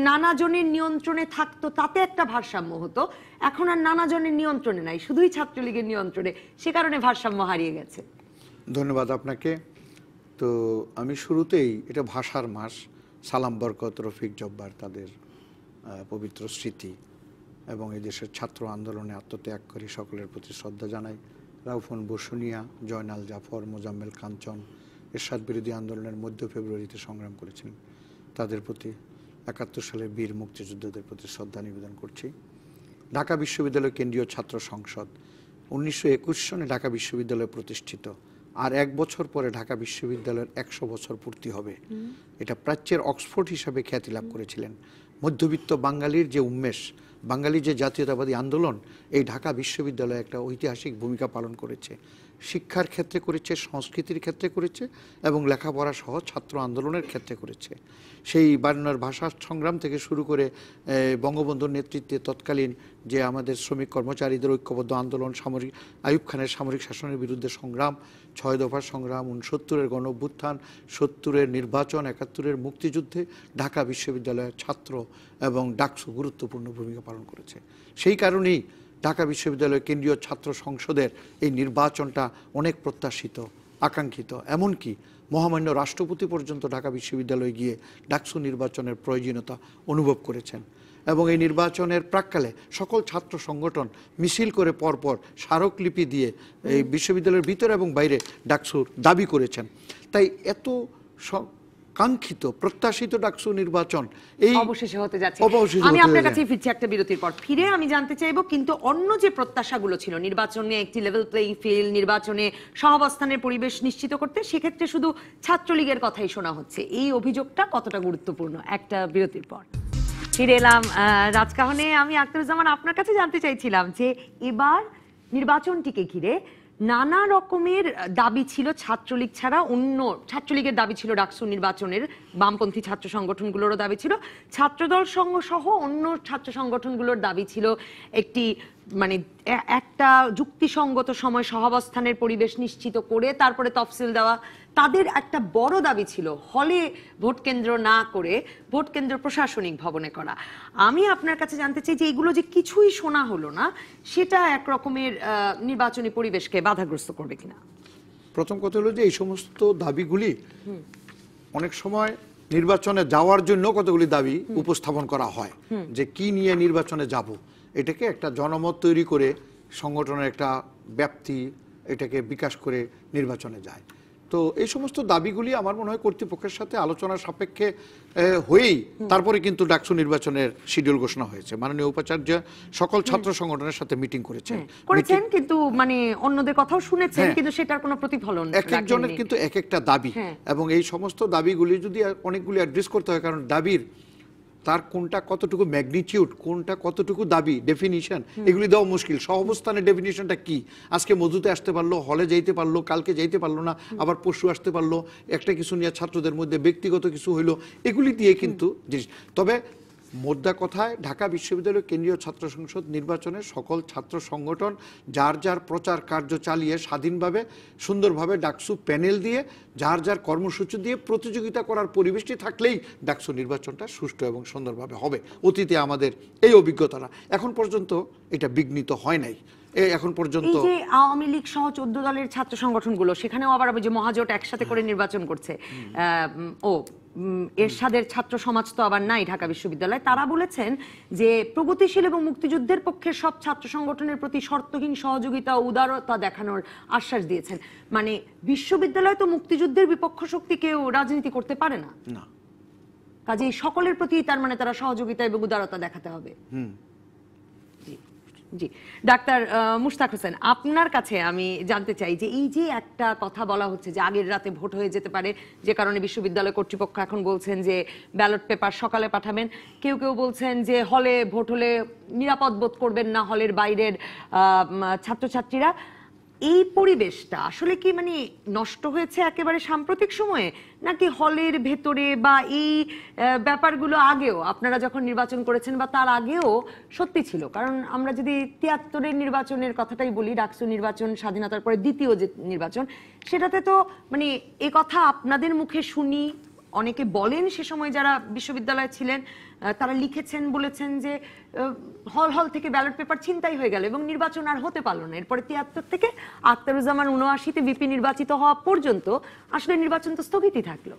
নানা জনের নিয়ন্ত্রণে থাকতো তাতে একটা ভারসাম্য হতো, এখন আর নানা জনের নিয়ন্ত্রণে নাই, শুধুই ছাত্রলীগের নিয়ন্ত্রণে, সে কারণে ভারসাম্য হারিয়ে গেছে? ধন্যবাদ আপনাকে। তো আমি শুরুতেই, এটা ভাষার মাস, সালাম বরকত, রফিক জব্বার, তাদের পবিত্র স্মৃতি এবং এই দেশের ছাত্র আন্দোলনে আত্মত্যাগ করে সকলের প্রতি শ্রদ্ধা জানাই। রাউফন বসুনিয়া, জয়নাল জাফর, মোজাম্মেল কাঞ্চন এরশাদ বিরোধী আন্দোলনের মধ্য ফেব্রুয়ারিতে সংগ্রাম করেছিলেন, তাদের প্রতি 71 সালের বীর মুক্তিযোদ্ধাদের প্রতি শ্রদ্ধা নিবেদন করছি। ঢাকা বিশ্ববিদ্যালয় কেন্দ্রীয় ছাত্র সংসদ 1921 সনে ঢাকা বিশ্ববিদ্যালয় প্রতিষ্ঠিত, আর 1 বছর পরে ঢাকা বিশ্ববিদ্যালয়ের 100 বছর পূর্তি হবে। এটা প্রাচ্যের অক্সফোর্ড হিসাবে খ্যাতি লাভ করেছিলেন। মধ্যবিত্ত বাঙালির যে উন্মেষ, বাঙালির যে জাতীয়তাবাদী আন্দোলন, এই ঢাকা বিশ্ববিদ্যালয়ে একটা ঐতিহাসিক ভূমিকা পালন করেছে। শিক্ষার ক্ষেত্রে করেছে, সংস্কৃতির ক্ষেত্রে করেছে এবং লেখাপড়া সহ ছাত্র আন্দোলনের ক্ষেত্রে করেছে। সেই বায়ান্নর ভাষা সংগ্রাম থেকে শুরু করে বঙ্গবন্ধুর নেতৃত্বে তৎকালীন যে আমাদের শ্রমিক কর্মচারীদের ঐক্যবদ্ধ আন্দোলন, সামরিক আইয়ুব খানের সামরিক শাসনের বিরুদ্ধে সংগ্রাম, 6 দফার সংগ্রাম, 69-এর গণঅভ্যুত্থান, 70-এর নির্বাচন, 71-এর মুক্তিযুদ্ধে ঢাকা বিশ্ববিদ্যালয়ের ছাত্র এবং ডাকসু গুরুত্বপূর্ণ ভূমিকা পালন করেছে। সেই কারণেই ঢাকা বিশ্ববিদ্যালয় কেন্দ্রীয় ছাত্র সংসদের এই নির্বাচনটা অনেক প্রত্যাশিত, আকাঙ্ক্ষিত। এমনকি মহামান্য রাষ্ট্রপতি পর্যন্ত ঢাকা বিশ্ববিদ্যালয়ে গিয়ে ডাকসু নির্বাচনের প্রয়োজনীয়তা অনুভব করেছেন এবং এই নির্বাচনের প্রাক্কালে সকল ছাত্র সংগঠন মিছিল করে পরপর স্মারকলিপি দিয়ে এই বিশ্ববিদ্যালয়ের ভিতরে এবং বাইরে ডাকসুর দাবি করেছেন। তাই এত কাঙ্ক্ষিত প্রত্যাশিত ডাকসু নির্বাচন এই অবশেষে হতে যাচ্ছে। অবশেষে আমি হতে আপনার যাচ্ছে। কাছে ফিরছি একটা বিরতির পর। ফিরে আমি জানতে চাইবো কিন্তু অন্য যে প্রত্যাশাগুলো ছিল নির্বাচনে একটি লেভেল প্লেইং ফিল্ড, নির্বাচনে সহাবস্থানের পরিবেশ নিশ্চিত করতে, সেক্ষেত্রে শুধু ছাত্রলীগের কথাই শোনা হচ্ছে, এই অভিযোগটা কতটা গুরুত্বপূর্ণ? একটা বিরতির পর ফিরে এলাম রাজকাহনে। আমি আখতারুজ্জামান আপনার কাছে জানতে চাইছিলাম যে এবার নির্বাচনটিকে ঘিরে নানা রকমের দাবি ছিল ছাত্রলীগ ছাড়া অন্য, ছাত্রলীগের দাবি ছিল ডাকসু নির্বাচনের, বামপন্থী ছাত্র সংগঠনগুলোরও দাবি ছিল, ছাত্রদল সংঘ সহ অন্য ছাত্র সংগঠনগুলোর দাবি ছিল একটি মানে একটা যুক্তিসঙ্গত সময় সহাবস্থানের পরিবেশ নিশ্চিত করে তারপরে তফসিল দেওয়া। তাদের একটা বড় দাবি ছিল হলে ভোট কেন্দ্র না করে ভোট কেন্দ্র প্রশাসনিক ভবনে করা। আমি আপনার কাছে জানতে চাই যে এগুলো যে কিছুই শোনা হলো না, সেটা এক রকমের নির্বাচনী পরিবেশকে বাধাগ্রস্ত করবে কিনা? প্রথম কথা হলো যে এই সমস্ত দাবিগুলি অনেক সময় নির্বাচনে যাওয়ার জন্য কতগুলি দাবি উপস্থাপন করা হয়, যে কি নিয়ে নির্বাচনে যাব, এটাকে একটা জনমত তৈরি করে সংগঠনের একটা ব্যাপ্তি এটাকে বিকাশ করে নির্বাচনে যায়। তো এই সমস্ত দাবিগুলি আমার মনে হয় কর্তৃপক্ষের সাথে আলোচনার সাপেক্ষে হয়েই তারপরে কিন্তু ডাকসু নির্বাচনের শিডিউল ঘোষণা হয়েছে। মাননীয় উপাচার্য সকল ছাত্র সংগঠনের সাথে মিটিং করেছেন, কিন্তু মানে অন্যদের কথাও শুনেছেন, কিন্তু সেটার কোনো প্রতিফলন এক একজনের কিন্তু এক একটা দাবি, এবং এই সমস্ত দাবিগুলি যদি অনেকগুলি অ্যাড্রেস করতে হয়, কারণ দাবির তার কোনটা কতটুকু ম্যাগনিটিউড, কোনটা কতটুকু দাবি, ডেফিনিশন এগুলি দেওয়া মুশকিল। সহাবস্থানের ডেফিনিশনটা কি? আজকে মধুতে আসতে পারলো, হলে যাইতে পারলো, কালকে যাইতে পারলো না, আবার পরশু আসতে পারলো, একটা কিছু নিয়ে ছাত্রদের মধ্যে ব্যক্তিগত কিছু হইলো, এগুলি দিয়ে কিন্তু জিনিস। তবে মোদ্দা কথায় ঢাকা বিশ্ববিদ্যালয় কেন্দ্রীয় ছাত্র সংসদ নির্বাচনে সকল ছাত্র সংগঠন যার যার প্রচার কার্য চালিয়ে স্বাধীনভাবে সুন্দরভাবে ডাকসু প্যানেল দিয়ে যার যার কর্মসূচি দিয়ে প্রতিযোগিতা করার পরিবেশটি থাকলেই ডাকসু নির্বাচনটা সুষ্ঠু এবং সুন্দরভাবে হবে। অতীতে আমাদের এই অভিজ্ঞতাটা এখন পর্যন্ত এটা বিঘ্নিত হয় নাই। এখন পর্যন্ত এই যে আওয়ামী লীগ সহ 14 দলের ছাত্র সংগঠনগুলো, সেখানেও আবার যে মহাজোট একসাথে করে নির্বাচন করছে, এরশাদের ছাত্র সমাজ তো আবার নাই ঢাকা বিশ্ববিদ্যালয়, তারা বলেছেন যে প্রগতিশীল এবং মুক্তিযুদ্ধের পক্ষের সব ছাত্র সংগঠনের প্রতি শর্তহীন সহযোগিতা ও উদারতা দেখানোর আশ্বাস দিয়েছেন। মানে বিশ্ববিদ্যালয় তো মুক্তিযুদ্ধের বিপক্ষ শক্তি কেউ রাজনীতি করতে পারে না, কাজেই সকলের প্রতি তার মানে তারা সহযোগিতা এবং উদারতা দেখাতে হবে। জি ডাক্তার মুশতাক হোসেন, আপনার কাছে আমি জানতে চাই যে এই যে একটা কথা বলা হচ্ছে যে আগের রাতে ভোট হয়ে যেতে পারে, যে কারণে বিশ্ববিদ্যালয় কর্তৃপক্ষ এখন বলছেন যে ব্যালট পেপার সকালে পাঠাবেন, কেউ কেউ বলছেন যে হলে ভোট হলে নিরাপদ বোধ করবেন না হলের বাইরের ছাত্রছাত্রীরা, এই পরিবেশটা আসলে কি মানে নষ্ট হয়েছে একেবারে সাম্প্রতিক সময়ে, নাকি হলের ভেতরে বা এই ব্যাপারগুলো আগেও আপনারা যখন নির্বাচন করেছেন বা তার আগেও সত্যি ছিল? কারণ আমরা যদি 73-এর নির্বাচনের কথাটাই বলি, ডাকসু নির্বাচন স্বাধীনতার পরে দ্বিতীয় যে নির্বাচন, সেটাতে তো মানে এ কথা আপনাদের মুখে শুনি, অনেকে বলেন সে সময় যারা বিশ্ববিদ্যালয়ে ছিলেন তারা লিখেছেন, বলেছেন যে হল থেকে ব্যালট পেপার ছিনতাই হয়ে গেল এবং নির্বাচন আর হতে পারলো না। এরপরে 73 থেকে আখতারুজ্জামান 79-তে ভিপি নির্বাচিত হওয়া পর্যন্ত আসলে নির্বাচন তো স্থগিতই থাকলো।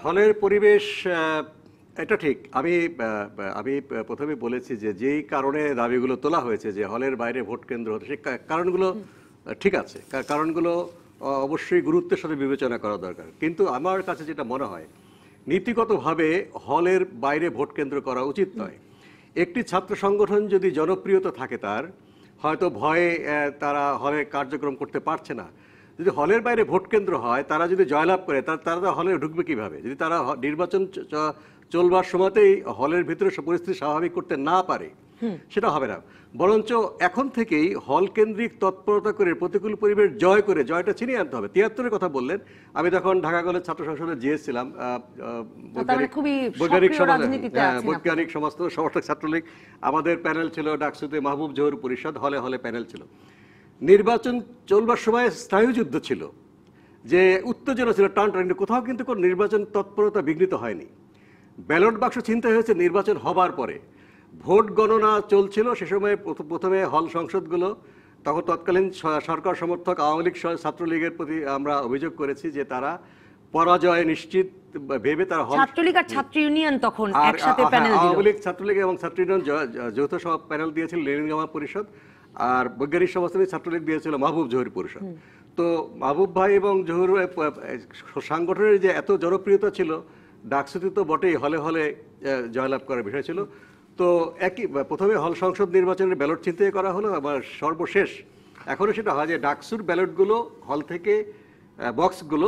হলের পরিবেশ এটা ঠিক। আমি প্রথমে বলেছি যে যেই কারণে দাবিগুলো তোলা হয়েছে যে হলের বাইরে ভোট কেন্দ্র হতে, সেই কারণগুলো ঠিক আছে, কারণগুলো অবশ্যই গুরুত্বের সাথে বিবেচনা করা দরকার। কিন্তু আমার কাছে যেটা মনে হয় নীতিগতভাবে হলের বাইরে ভোট কেন্দ্র করা উচিত নয়। একটি ছাত্র সংগঠন যদি জনপ্রিয়তা থাকে, তার হয়তো ভয়ে তারা হলে কার্যক্রম করতে পারছে না, যদি হলের বাইরে ভোট কেন্দ্র হয়, তারা যদি জয়লাভ করে তারা হলে ঢুকবে কিভাবে? যদি তারা নির্বাচন চলবার সময়তেই হলের ভিতরে পরিস্থিতি স্বাভাবিক করতে না পারে, সেটা হবে না। বরঞ্চ এখন থেকেই হল কেন্দ্রিক তৎপরতা করে প্রতিকূল পরিবেশ জয় করে জয়টা ছিনিয়ে আনতে হবে। 73-এর কথা বললেন, আমি তখন ঢাকা কলেজ ছাত্র সংসদে গিয়েছিলাম, বৈজ্ঞানিক সমস্ত সমর্থক ছাত্রলীগ, আমাদের প্যানেল ছিল ডাকসুতে মাহবুব জহুর পরিষদ, হলে হলে প্যানেল ছিল। নির্বাচন চলবার সময় স্নায়ুযুদ্ধ ছিল, যে উত্তেজনা ছিল টানটানি, কোথাও কিন্তু কোনো নির্বাচন তৎপরতা বিঘ্নিত হয়নি। ব্যালট বাক্স ছিনতাই হয়েছে নির্বাচন হবার পরে, ভোট গণনা চলছিল সে সময়। প্রথমে হল সংসদগুলো, তখন তৎকালীন সরকার সমর্থক আওয়ামী লীগ ছাত্রলীগের প্রতি আমরা অভিযোগ করেছি যে তারা পরাজয় নিশ্চিত ভেবে তারা ছাত্রলীগ আর ছাত্র ইউনিয়ন তখন একসাথে প্যানেল দিল, আওয়ামী লীগ ছাত্রলীগ এবং ছাত্র ইউনিয়ন যৌথ প্যানেল দিয়েছিল লেনিনগামা পরিষদ, আর বৈজ্ঞানিক সমাজসেবী ছাত্রলীগ দিয়েছিল মাহবুব জহুর পরিষদ। তো মাহবুব ভাই এবং জহুর সাংগঠনের যে এত জনপ্রিয়তা ছিল, ডাকসুতে তো বটেই, হলে হলে জয়লাভ করার বিষয় ছিল। তো একই প্রথমে হল সংসদ নির্বাচনের ব্যালট ছিনতাই করা হলো, আবার সর্বশেষ এখনও সেটা হয় যে ডাকসুর ব্যালটগুলো হল থেকে বক্সগুলো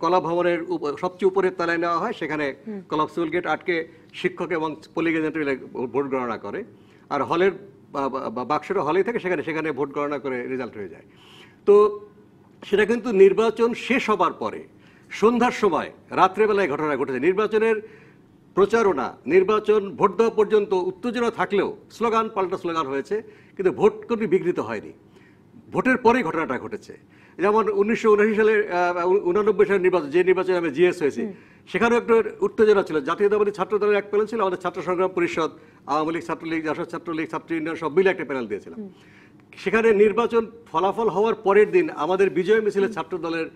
কলা ভবনের সবচেয়ে উপরের তলায় নেওয়া হয়, সেখানে কলাপসিবল গেট আটকে শিক্ষক এবং পোলিং এজেন্ট মিলে ভোট গণনা করে, আর হলের বাক্সটা হলেই থাকে, সেখানে ভোট গণনা করে রেজাল্ট হয়ে যায়। তো সেটা কিন্তু নির্বাচন শেষ হবার পরে সন্ধ্যার সময় রাত্রেবেলায় ঘটনা ঘটেছে। নির্বাচনের প্রচারণা, নির্বাচন ভোট দেওয়া পর্যন্ত উত্তেজনা থাকলেও স্লোগান পাল্টা স্লোগান হয়েছে, কিন্তু ভোট কোনো বিঘ্নিত হয়নি। ভোটের পরেই ঘটনাটা ঘটেছে। যেমন 1979 সালের 89 সালের নির্বাচন, যে নির্বাচনে আমি জিএস হয়েছি, সেখানেও একটু উত্তেজনা ছিল। জাতীয়তাবাদী ছাত্র দলের এক প্যানেল ছিল, আমাদের ছাত্র সংগ্রাম পরিষদ, আওয়ামী লীগ, ছাত্রলীগ, জাসদ ছাত্রলীগ, ছাত্র ইউনিয়ন সব মিলে একটা প্যানেল দিয়েছিলাম। সেখানে নির্বাচন ফলাফল হওয়ার পরের দিন আমাদের বিজয় মিছিলে ছাত্র দলের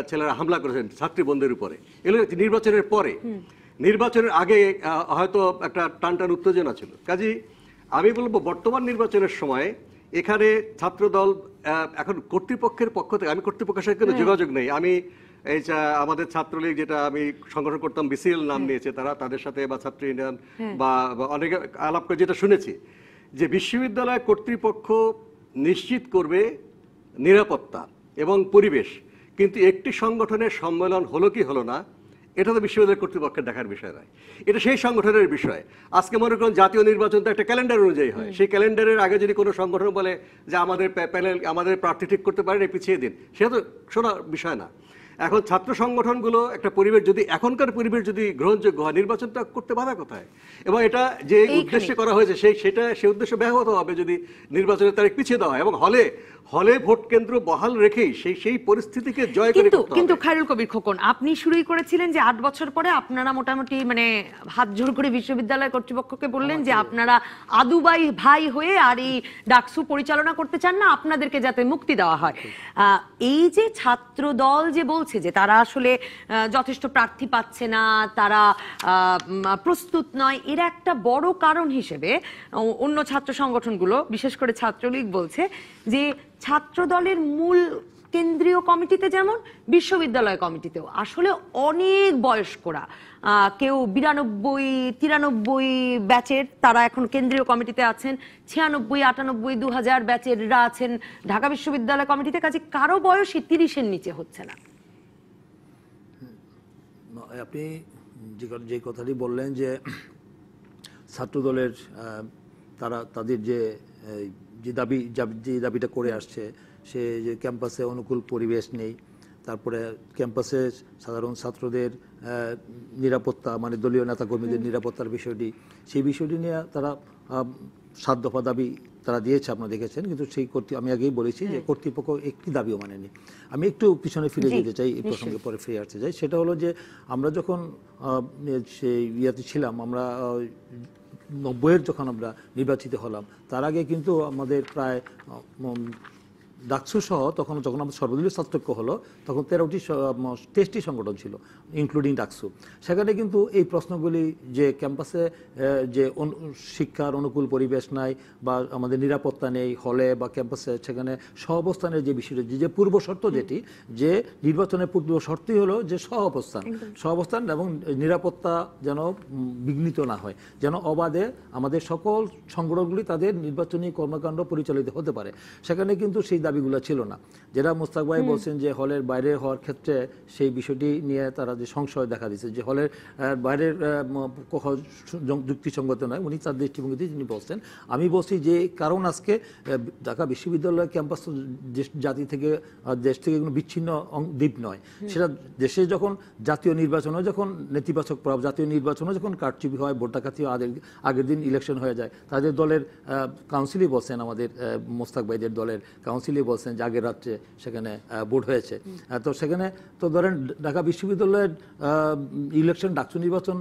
ছেলেরা হামলা করেছেন ছাত্রী বন্ধের উপরে। এগুলো নির্বাচনের পরে, নির্বাচনের আগে হয়তো একটা টানটান উত্তেজনা ছিল। কাজেই আমি বলবো বর্তমান নির্বাচনের সময় এখানে ছাত্রদল এখন কর্তৃপক্ষের পক্ষ থেকে, আমি কর্তৃপক্ষের সাথে কোনো যোগাযোগ নেই, আমি এই আমাদের ছাত্রলীগ যেটা আমি সংগঠন করতাম বিসিএল নাম নিয়েছে, তাদের সাথে বা ছাত্র ইউনিয়ন বা অনেকে আলাপ করে যেটা শুনেছি যে বিশ্ববিদ্যালয় কর্তৃপক্ষ নিশ্চিত করবে নিরাপত্তা এবং পরিবেশ, কিন্তু একটি সংগঠনের সম্মেলন হলো কি হলো না এটা তো বিশ্ববিদ্যালয় কর্তৃপক্ষের দেখার বিষয় নয়, এটা সেই সংগঠনের বিষয়। আজকে মনে করুন জাতীয় নির্বাচন তো একটা ক্যালেন্ডার অনুযায়ী হয়, সেই ক্যালেন্ডারের আগে যদি কোনো সংগঠন বলে যে আমাদের প্যানেল আমাদের প্রার্থী ঠিক করতে পারেন, পিছিয়ে দিন, সেটা তো শোনার বিষয় না। এখন ছাত্র সংগঠনগুলো একটা পরিবেশ যদি, এখনকার পরিবেশ যদি গ্রহণযোগ্য হয়, নির্বাচনটা করতে বাধা কোথায়? এবং এটা যে উদ্দেশ্যে করা হয়েছে সেই উদ্দেশ্য ব্যাহত হবে যদি নির্বাচনের তারিখ পিছিয়ে দেওয়া হয়, এবং হলে ভোট কেন্দ্র বহাল রেখেই সেই পরিস্থিতিকে জয় করে করতে হবে। কিন্তু খায়রুল কবির খোকন, আপনি শুরুই করেছিলেন যে 8 বছর পরে আপনারা মোটামুটি মানে হাত জোর করে বিশ্ববিদ্যালয় কর্তৃপক্ষকে বললেন যে আপনারা আদুবাই ভাই হয়ে আর এই ডাকসু পরিচালনা করতে চান না, আপনাদেরকে যাতে মুক্তি দেওয়া হয়। এই যে ছাত্র দল যে বলছে যে তারা আসলে যথেষ্ট প্রার্থী পাচ্ছে না, তারা প্রস্তুত নয়, এর একটা বড় কারণ হিসেবে অন্য ছাত্র সংগঠনগুলো বিশেষ করে ছাত্রলীগ বলছে যে ছাত্র দলের মূল কেন্দ্রীয় কমিটিতে যেমন বিশ্ববিদ্যালয় কমিটিতেও আসলে অনেক বয়স্করা, কেউ 92, 93 ব্যাচের, তারা এখন কেন্দ্রীয় কমিটিতে আছেন, 96, 98, 2000 ব্যাচেররা আছেন ঢাকা বিশ্ববিদ্যালয় কমিটিতে। কাজে কারো বয়সই 30-এর নিচে হচ্ছে না। আপনি যে কথাটি বললেন যে ছাত্রদলের তারা তাদের যে দাবিটা করে আসছে, সে যে ক্যাম্পাসে অনুকূল পরিবেশ নেই, তারপরে ক্যাম্পাসে সাধারণ ছাত্রদের নিরাপত্তা, মানে দলীয় নেতাকর্মীদের নিরাপত্তার বিষয়টি, সেই বিষয়টি নিয়ে তারা 7 দফা দাবি তারা দিয়েছে, আপনারা দেখেছেন। কিন্তু সেই আমি আগেই বলেছি যে কর্তৃপক্ষ একটি দাবিও মানেনি। আমি একটু পিছনে ফিরে যেতে চাই, এই প্রসঙ্গে পরে ফিরে আসতে চাই। সেটা হলো যে আমরা যখন সেই ইয়াতে ছিলাম, আমরা 90-এর যখন আমরা নির্বাচিত হলাম, তার আগে কিন্তু আমাদের প্রায় ডাকসু সহ যখন আমাদের সর্বদলীয় ছাত্রৈক্য হলো, তখন 13টি সংগঠন ছিল ইনক্লুডিং ডাকসু। সেখানে কিন্তু এই প্রশ্নগুলি যে ক্যাম্পাসে যে শিক্ষার অনুকূল পরিবেশ নাই বা আমাদের নিরাপত্তা নেই হলে বা ক্যাম্পাসে, সেখানে সহাবস্থানের যে বিষয়টি, যে পূর্ব শর্ত, যেটি যে নির্বাচনের পূর্ব শর্তই হলো যে সহাবস্থান এবং নিরাপত্তা যেন বিঘ্নিত না হয়, যেন অবাধে আমাদের সকল সংগঠনগুলি তাদের নির্বাচনী কর্মকাণ্ড পরিচালিত হতে পারে। সেখানে কিন্তু সেই দাবিগুলো ছিল না। যেটা মোস্তাক ভাই বলছেন যে হলের বাইরে হওয়ার ক্ষেত্রে সেই বিষয়টি নিয়ে তারা যে সংশয় দেখা দিচ্ছে যে হলের বাইরের যুক্তিসঙ্গত নয়, উনি তার দৃষ্টিভঙ্গিতে তিনি বলছেন। আমি বলছি যে কারণ আজকে ঢাকা বিশ্ববিদ্যালয় ক্যাম্পাস জাতি থেকে, দেশ থেকে কোনো বিচ্ছিন্ন দ্বীপ নয়। সেটা দেশে যখন জাতীয় নির্বাচনও যখন নেতিবাচক প্রভাব, জাতীয় নির্বাচনও যখন কারচুপি হয়, ভোট ডাকাতি আগের দিন ইলেকশন হয়ে যায়, তাদের দলের কাউন্সিলই বলছেন, আমাদের মোস্তাক ভাইদের দলের কাউন্সিলই বলছেন যে আগের রাত্রে সেখানে ভোট হয়েছে। তো সেখানে তো ধরেন ঢাকা বিশ্ববিদ্যালয়ের ইলেকশন, ডাকসু নির্বাচন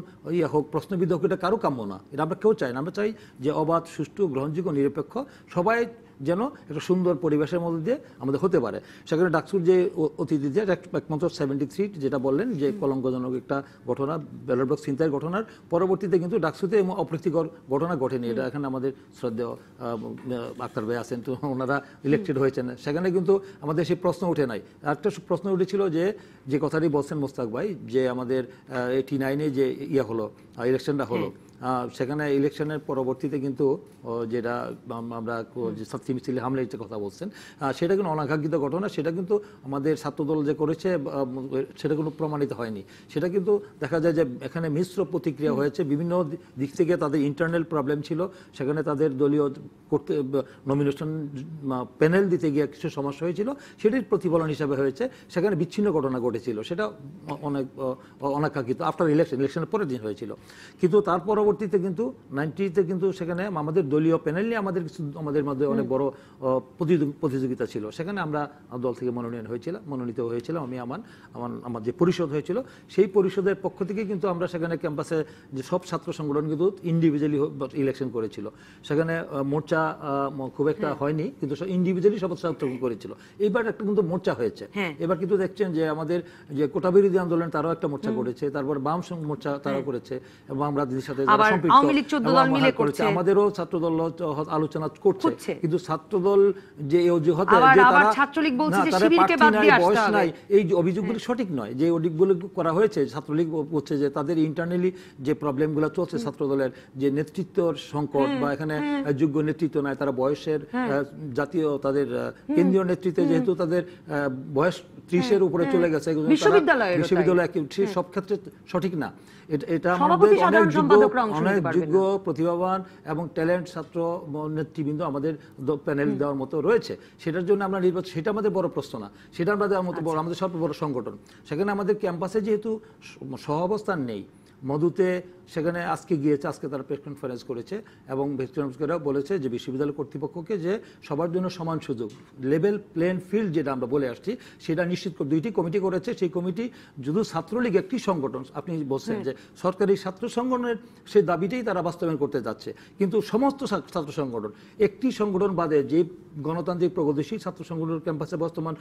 হোক, প্রশ্নবিদ্ধ হোক, এটা কারো কাম্য না, এটা আমরা কেউ চাই না। আমরা চাই যে অবাধ, সুষ্ঠু, গ্রহণযোগ্য, নিরপেক্ষ, সবাই যেন একটা সুন্দর পরিবেশের মধ্যে দিয়ে আমাদের হতে পারে। সেখানে ডাকসুর যে অতিথিদের একমাত্র 73 যেটা বললেন যে কলঙ্কজনক একটা ঘটনা, ব্যালট বক্স ছিনতাইয়ের ঘটনার পরবর্তীতে কিন্তু ডাকসুতে অপ্রীতিকর ঘটনা ঘটেনি। এটা এখানে আমাদের শ্রদ্ধেয় আক্তার ভাই আছেন, তো ওনারা ইলেক্টেড হয়েছেন, সেখানে কিন্তু আমাদের সেই প্রশ্ন ওঠে নাই। একটা প্রশ্ন উঠেছিল যে কথাটি বলছেন মোস্তাক ভাই, যে আমাদের 89-এ যে হলো ইলেকশনটা হলো, সেখানে ইলেকশনের পরবর্তীতে কিন্তু যেটা আমরা ছাত্রী মিছিলে হামলার যে কথা বলছেন, সেটা কিন্তু অনাকাঙ্ক্ষিত ঘটনা। সেটা কিন্তু আমাদের ছাত্রদল যে করেছে সেটা কোনো প্রমাণিত হয়নি। সেটা কিন্তু দেখা যায় যে এখানে মিশ্র প্রতিক্রিয়া হয়েছে, বিভিন্ন দিক থেকে তাদের ইন্টারনাল প্রবলেম ছিল, সেখানে তাদের দলীয় করতে নমিনেশন প্যানেল দিতে গিয়ে কিছু সমস্যা হয়েছিল, সেটির প্রতিফলন হিসাবে হয়েছে। সেখানে বিচ্ছিন্ন ঘটনা ঘটেছিল, সেটা অনেক অনাকাঙ্ক্ষিত আফটার ইলেকশনের পরের দিন হয়েছিল। কিন্তু তার পরবর্তীতে কিন্তু 90-তে কিন্তু সেখানে আমাদের দলীয় প্যানেল নিয়ে আমাদের মধ্যে অনেক বড় প্রতিযোগিতা ছিল। সেখানে আমরা দল থেকে মনোনীত হয়েছিলাম। আমি আমার যে পরিষদ হয়েছিল, সেই পরিষদের পক্ষ থেকে কিন্তু আমরা সেখানে ক্যাম্পাসে যে সব ছাত্র সংগঠন কিন্তু ইন্ডিভিজুয়ালি ইলেকশন করেছিল। সেখানে মোর্চা খুব একটা হয়নি, কিন্তু ইন্ডিভিজুয়ালি সব ছাত্র করেছিল। এইবার একটা কিন্তু মোর্চা হয়েছে। এবার কিন্তু দেখছেন যে আমাদের যে কোটা বিরোধী আন্দোলন তারাও একটা মোর্চা করেছে, তারপর বাম মোর্চা তারাও করেছে, এবং আমরা দিদির সাথে আমাদেরও ছাত্রদল আলোচনা করছে। কিন্তু ছাত্রদল যে অজুহাতে বয়স নাই, এই অভিযোগগুলো সঠিক নয়। যে অভিযোগগুলো করা হয়েছে, ছাত্রলীগ বলছে যে তাদের ইন্টারনালি যে প্রবলেমগুলো চলছে, ছাত্রদলের যে নেতৃত্বের সংকট বা এখানে যোগ্য নেতৃত্ব নাই, তারা বয়সের জাতীয় তাদের কেন্দ্রীয় নেতৃত্বে যেহেতু তাদের বয়স 30-এর উপরে চলে গেছে, বিশ্ববিদ্যালয় সব ক্ষেত্রে সঠিক না। এটা আমাদের অনেক যোগ্য প্রতিভাবান এবং ট্যালেন্ট ছাত্র নেতৃবৃন্দ আমাদের প্যানেল দেওয়ার মতো রয়েছে। সেটার জন্য আমরা নির্বাচন, সেটা আমাদের বড় প্রশ্ন না, সেটা আমাদের সবচেয়ে বড় সংগঠন। সেখানে আমাদের ক্যাম্পাসে যেহেতু সহ অবস্থান নেই, মধুতে সেখানে আজকে গিয়েছে, আজকে তারা প্রেস কনফারেন্স করেছে এবং প্রেস কনফারেন্সেও বলেছে যে বিশ্ববিদ্যালয় কর্তৃপক্ষকে যে সবার জন্য সমান সুযোগ, লেভেল প্লেন ফিল্ড যেটা আমরা বলে আসছি, সেটা নিশ্চিত করে 2টি কমিটি করেছে। সেই কমিটি শুধু ছাত্রলীগ একটি সংগঠন, আপনি বলছেন যে সরকারি ছাত্র সংগঠনের সেই দাবিটাই তারা বাস্তবায়ন করতে যাচ্ছে, কিন্তু সমস্ত ছাত্র সংগঠন একটি সংগঠন বাদে যে গণতান্ত্রিক প্রগতিশীল ছাত্র সংগঠন ক্যাম্পাসে বর্তমান